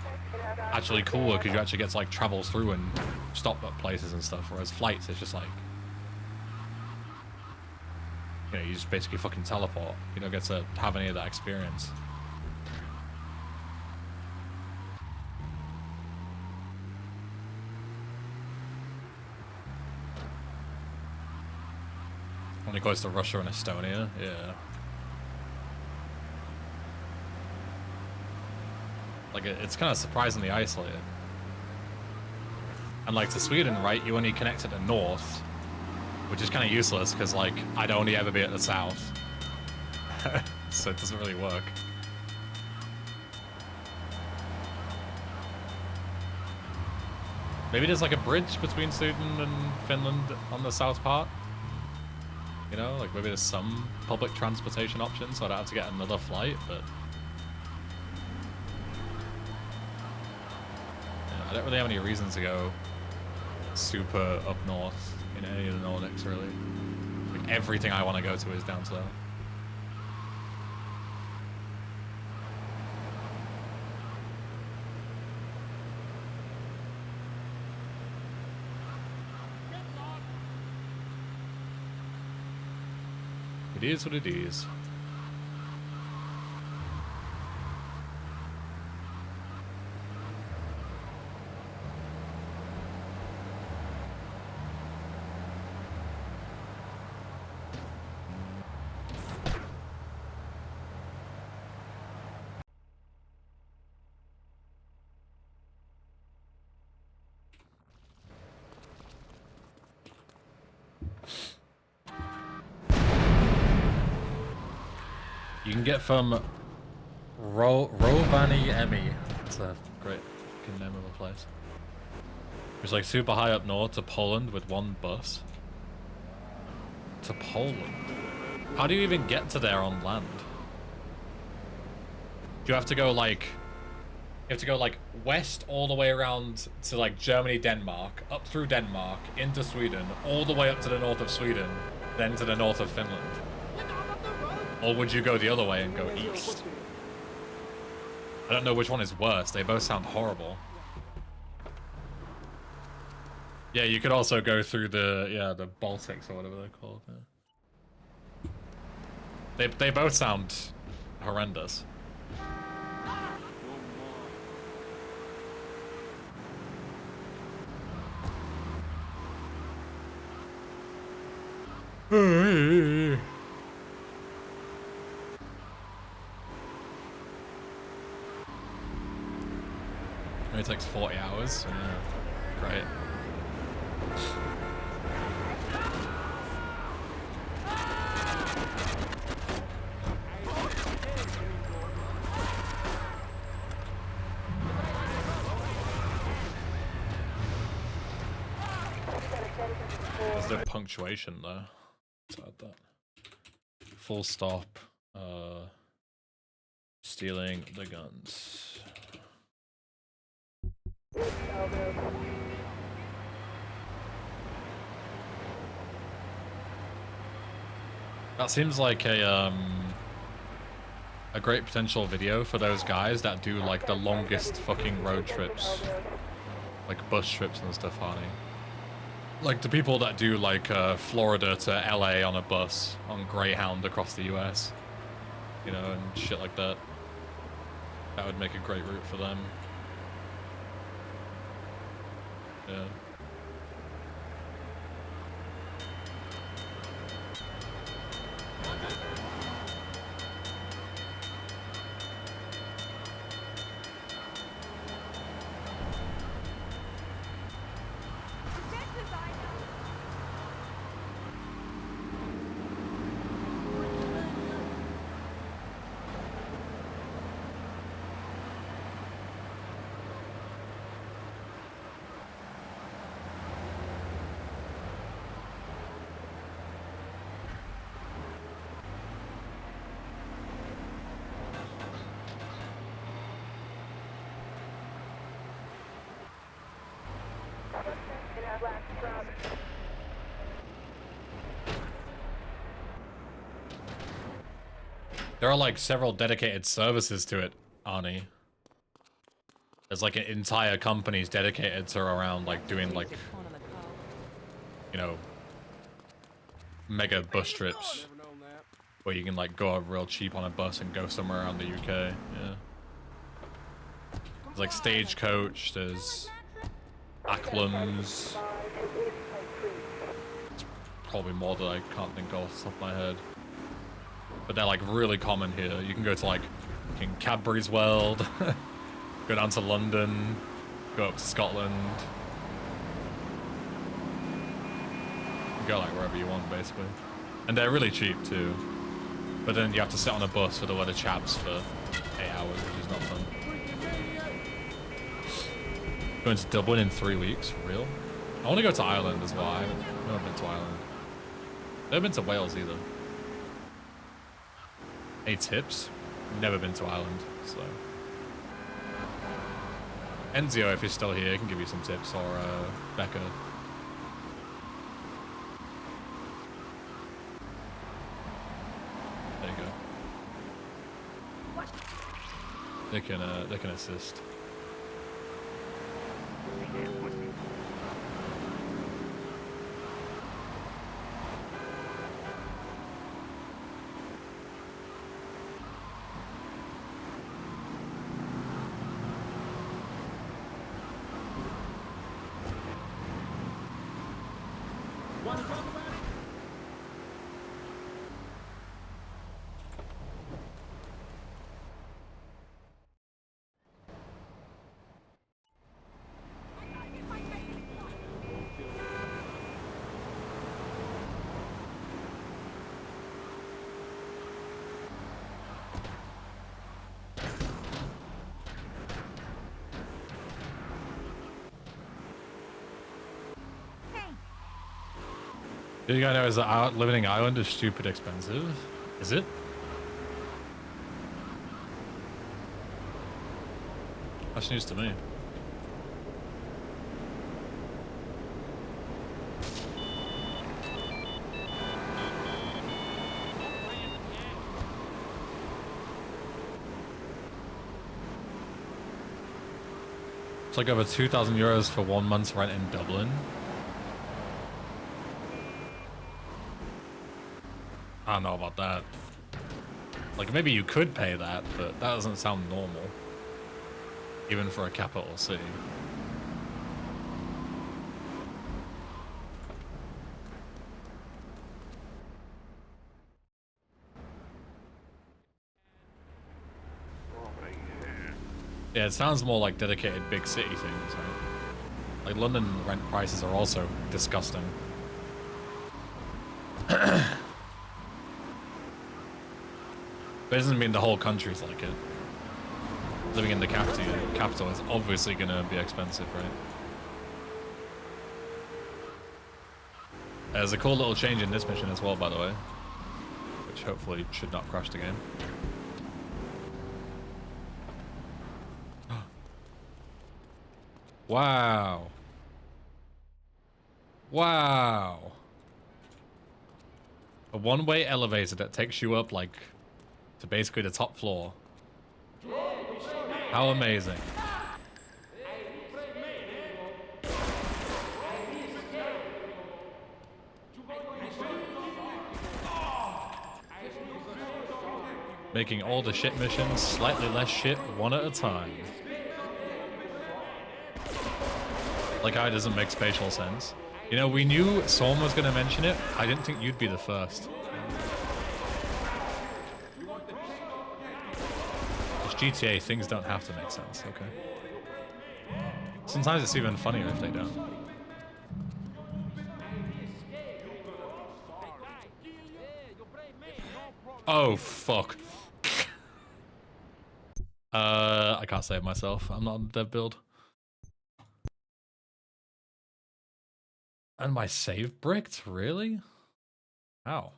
actually cooler, because you actually get to, like, travel through and stop at places and stuff, whereas flights, it's just like, you know, you just basically fucking teleport. You don't get to have any of that experience. Only goes to Russia and Estonia, yeah. Like, it's kind of surprisingly isolated. And, like, to Sweden, right, you only connect at the north, which is kind of useless, because, like, I'd only ever be at the south. So it doesn't really work. Maybe there's, like, a bridge between Sweden and Finland on the south part? You know, like maybe there's some public transportation option, so I'd have to get another flight, but yeah, I don't really have any reason to go super up north in any of the Nordics, really. Like everything I want to go to is down south. It is what it is. You can get from Rovaniemi. That's a great fucking name of a place. It's like super high up north to Poland with one bus. To Poland? How do you even get to there on land? Do you have to go like... You have to go like west all the way around to like Germany, Denmark, up through Denmark, into Sweden, all the way up to the north of Sweden, then to the north of Finland? Or would you go the other way and go east? I don't know which one is worse. They both sound horrible. Yeah, you could also go through the the Baltics or whatever they're called. Yeah. They both sound horrendous. It takes 40 hours. Yeah, great. There's no punctuation though. Let's add that. Full stop. Stealing the guns. That seems like a great potential video for those guys that do like the longest fucking road trips, like bus trips and stuff, honey. Like the people that do like Florida to LA on a bus on Greyhound across the US, you know, and shit like that. That would make a great route for them. Yeah. There are like several dedicated services to it, Arnie. There's like an entire companies dedicated to around like doing like, you know, mega bus trips where you can like go out real cheap on a bus and go somewhere around the UK. Yeah. There's like Stagecoach, there's Acklam's. It's probably more that I can't think of off the top of my head. But they're like really common here. You can go to like fucking Cadbury's World, go down to London, go up to Scotland. You can go like wherever you want basically. And they're really cheap too. But then you have to sit on a bus with a lot of chaps for 8 hours, which is not fun. Going to Dublin in 3 weeks, for real? I want to go to Ireland as well. I've never been to Ireland. Never been to Wales either. Any tips? Never been to Ireland, so. Enzio, if you're still here, can give you some tips, or Becca. There you go. They can assist. Do you guys know is that living in Ireland is stupid expensive? Is it? That's news to me. It's like over 2,000 euros for 1 month's rent in Dublin. I don't know about that. Like, maybe you could pay that, but that doesn't sound normal. Even for a capital city. Yeah, it sounds more like dedicated big city things, right? Like, London rent prices are also disgusting. But it doesn't mean the whole country's like it. Living in the capital is obviously gonna be expensive, right? There's a cool little change in this mission as well, by the way. Which hopefully should not crash the game. Wow. Wow. A one-way elevator that takes you up, like, to basically the top floor. How amazing. Making all the shit missions slightly less shit one at a time. Like how it doesn't make spatial sense. You know, we knew someone was going to mention it. I didn't think you'd be the first. It's GTA, things don't have to make sense, okay? Sometimes it's even funnier if they don't. Oh, fuck. I can't save myself. I'm not on the dev build. And my save bricked? Really? How?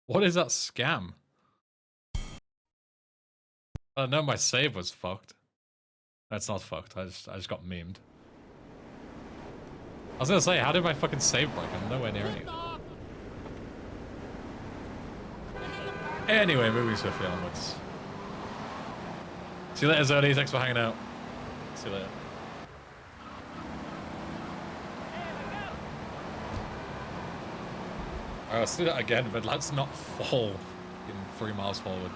What is that scam? Oh no, my save was fucked. That's not fucked. I just got memed. I was gonna say, how did my fucking save break? I'm nowhere near anything. Anyway, moving swiftly onwards. See you later, Zodi. Thanks for hanging out. See you later. Alright, let's do that again, but let's not fall in 3 miles forward.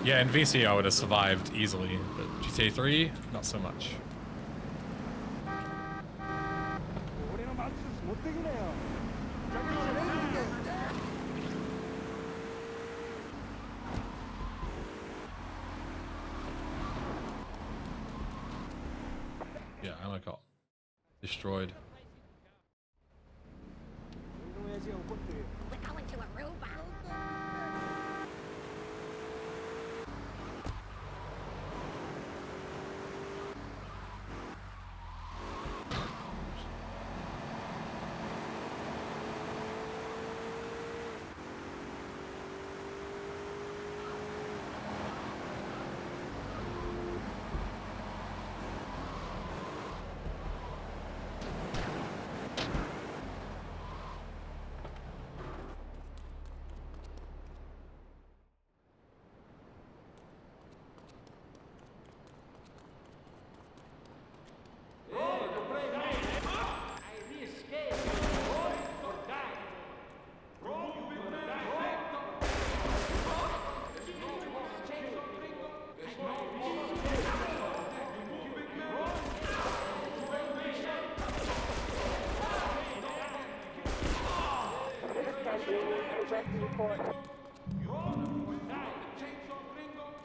Yeah, in VC I would have survived easily, but GTA 3, not so much. Yeah, I got destroyed. We're going to Aruba.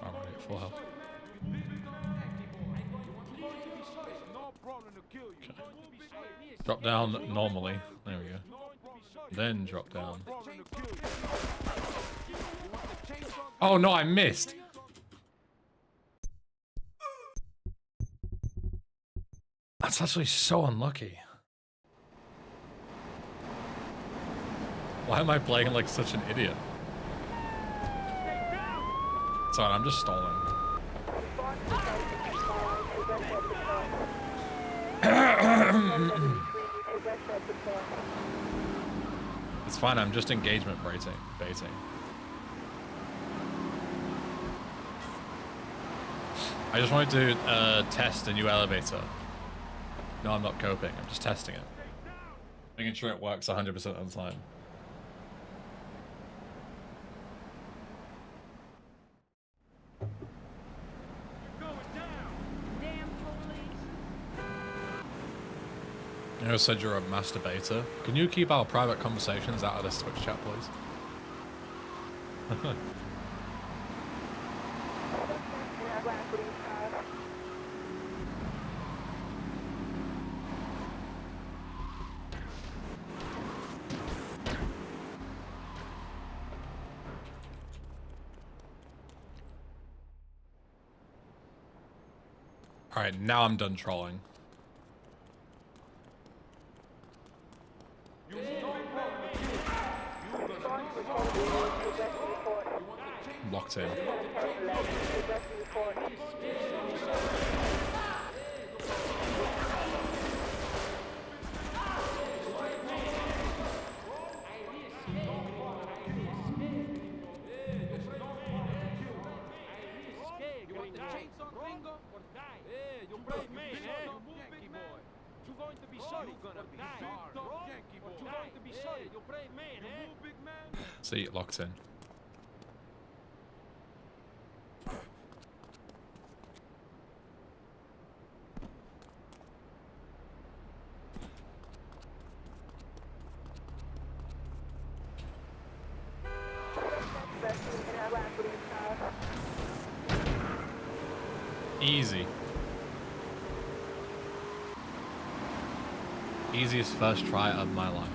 Alright, full health. Okay. Drop down normally. There we go. Then drop down. Oh no, I missed! That's actually so unlucky. Why am I playing like such an idiot? Sorry, I'm just stalling. It's fine, I'm just engagement baiting. I just wanted to test a new elevator. No, I'm not coping, I'm just testing it. Making sure it works 100% of the time. You know, said you're a masturbator. Can you keep our private conversations out of this Twitch chat, please? Alright, now I'm done trolling. Locked in. See, it locked in. Easy. Easiest first try of my life.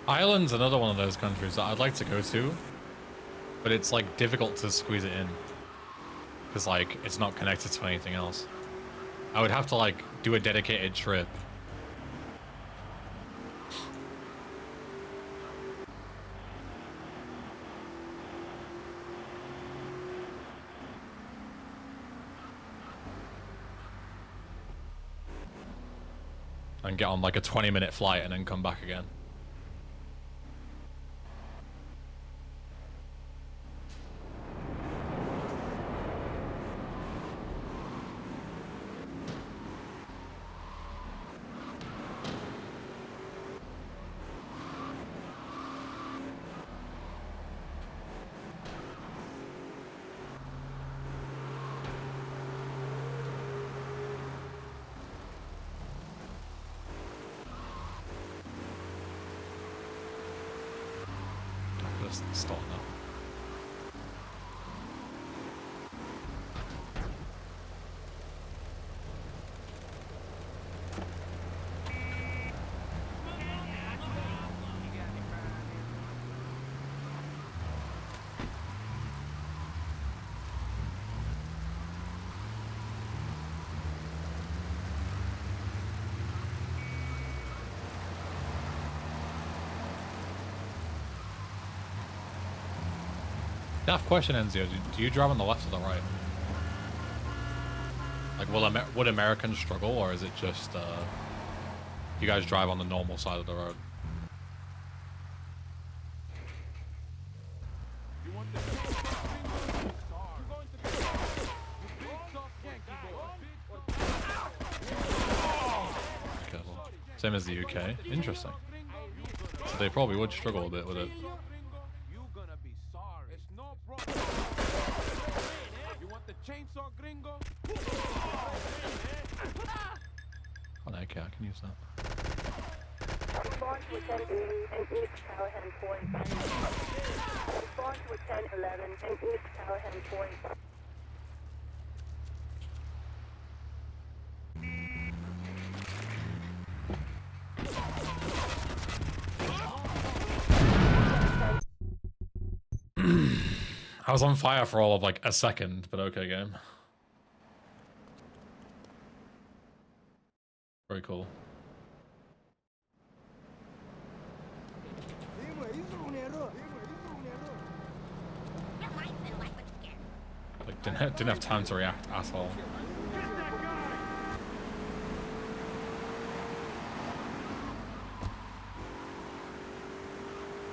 Ireland's another one of those countries that I'd like to go to, but it's like difficult to squeeze it in because like it's not connected to anything else. I would have to like do a dedicated trip. And get on like a 20-minute flight and then come back again. Stop now. Daft question, Enzio. Do you drive on the left or the right? Like, would Americans struggle, or is it just you guys drive on the normal side of the road? Okay, well, same as the UK. Interesting. So they probably would struggle a bit with it. You gonna be sorry. It's no problem. You want the chainsaw, gringo? Oh, okay, I can use that. Respond to a 10-11 and East Callahan Point. Respond to a 10-11 and East Callahan Point. I was on fire for all of like a second, but okay, game. Very cool. Like didn't have time to react, asshole.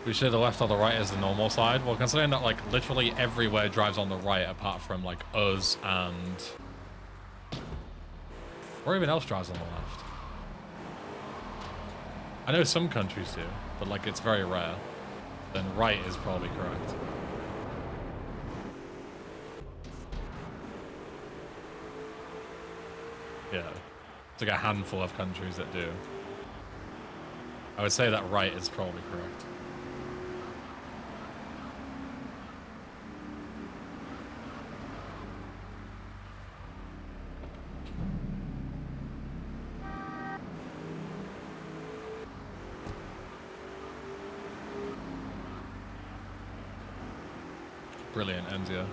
We should have left on the right as the normal side. Well, considering that like literally everywhere drives on the right apart from like us and... Or even else drives on the left. I know some countries do, but like it's very rare. Then right is probably correct. Yeah, it's like a handful of countries that do. I would say that right is probably correct. Brilliant, Enzio.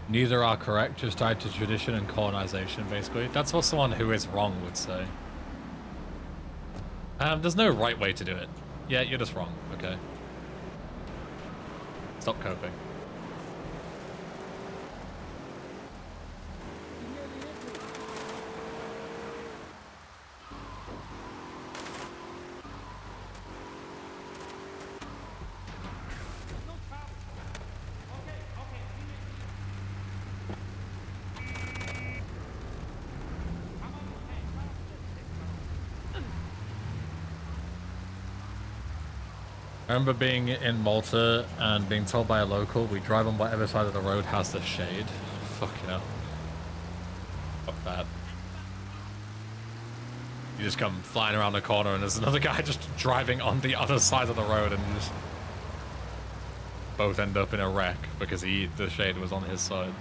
Neither are correct, just tied to tradition and colonization, basically. That's what someone who is wrong would say. There's no right way to do it. Yeah, you're just wrong, okay? Stop coping. I remember being in Malta and being told by a local, we drive on whatever side of the road has the shade. Fucking hell. Fuck that. You just come flying around the corner and there's another guy just driving on the other side of the road and you just both end up in a wreck because the shade was on his side.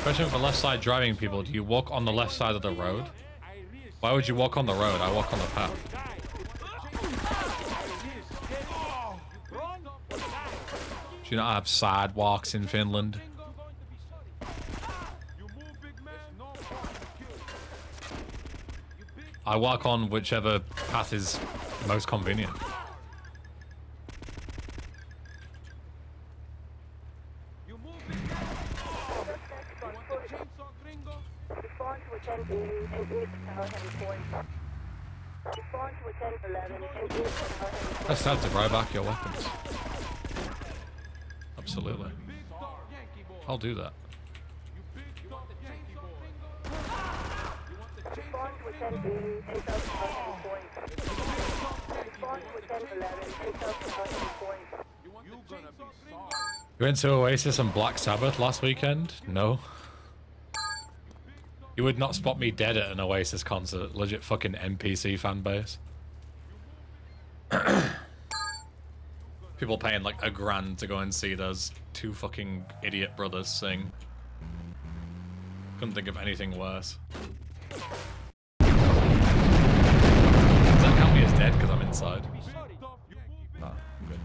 Question for left side driving people, do you walk on the left side of the road? Why would you walk on the road? I walk on the path. Do you not have sidewalks in Finland? I walk on whichever path is most convenient. Let's have to buy back your weapons. Absolutely. I'll do that. You went to Oasis and Black Sabbath last weekend? No. You would not spot me dead at an Oasis concert. Legit fucking NPC fan base. People paying like $1,000 to go and see those two fucking idiot brothers sing. Couldn't think of anything worse. Does that count me as dead because I'm inside? No, I'm good.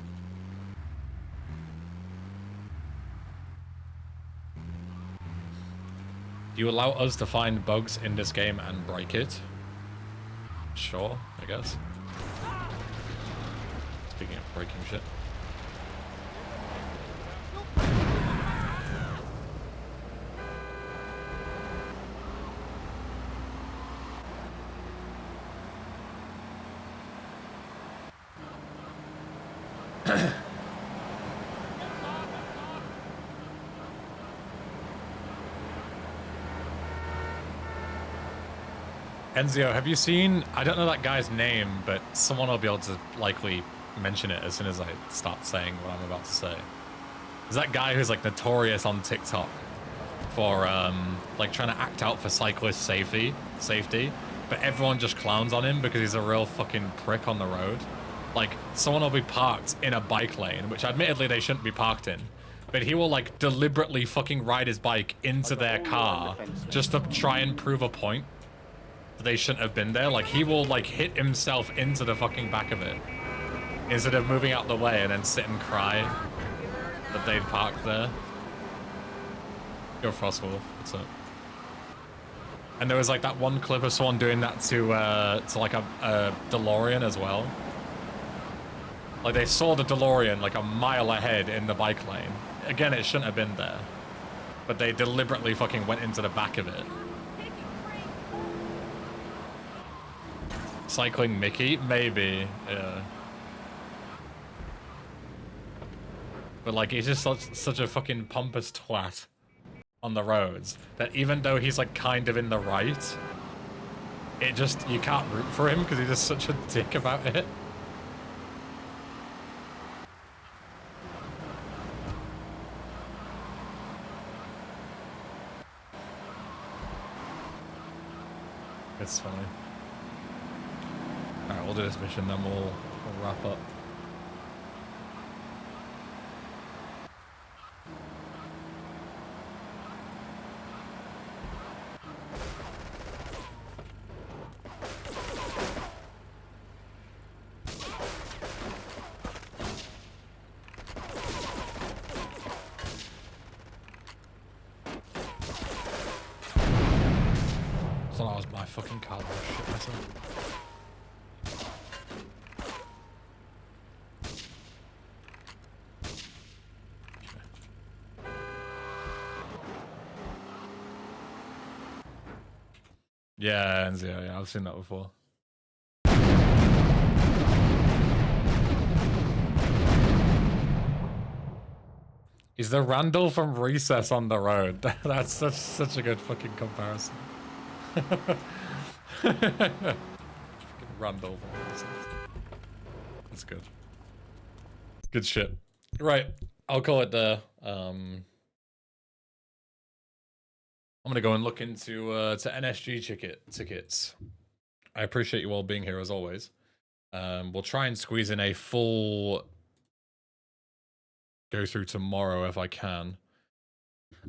Do you allow us to find bugs in this game and break it? Sure, I guess. Speaking of breaking shit. Enzio, have you seen, I don't know that guy's name, but someone will be able to likely mention it as soon as I start saying what I'm about to say. There's that guy who's like notorious on TikTok for like trying to act out for cyclist safety, but everyone just clowns on him because he's a real fucking prick on the road. Like, someone will be parked in a bike lane, which admittedly they shouldn't be parked in, but he will like deliberately fucking ride his bike into their car just to try and prove a point. They shouldn't have been there. Like, he will like hit himself into the fucking back of it instead of moving out the way and then sit and cry that they'd parked there. You're Frostwolf, what's up? And there was like that one clip of someone doing that to like a DeLorean as well. Like, they saw the DeLorean like a mile ahead in the bike lane. Again, it shouldn't have been there, but they deliberately fucking went into the back of it. Cycling Mickey? Maybe, yeah. But like, he's just such a fucking pompous twat on the roads that even though he's like kind of in the right, it just, you can't root for him because he's just such a dick about it. It's funny. Alright, we'll do this mission, then we'll wrap up. I thought that was my fucking card. I shit myself. Yeah, Enzio, yeah, I've seen that before. Is the Randall from Recess on the road? That's such a good fucking comparison. Randall from Recess. That's good. Good shit. Right, I'll call it there. I'm gonna go and look into to NSG tickets. I appreciate you all being here as always. We'll try and squeeze in a full go through tomorrow if I can.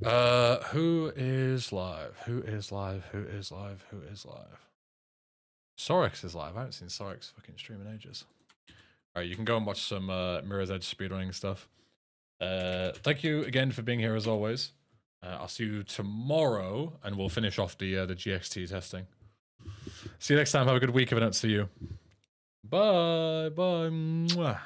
Who is live? Who is live? Who is live? Who is live? Sorix is live. I haven't seen Sorix fucking stream in ages. Alright, you can go and watch some Mirror's Edge speedrunning stuff. Thank you again for being here as always. I'll see you tomorrow, and we'll finish off the GXT testing. See you next time. Have a good week if I don't see you. Bye. Bye. Mwah.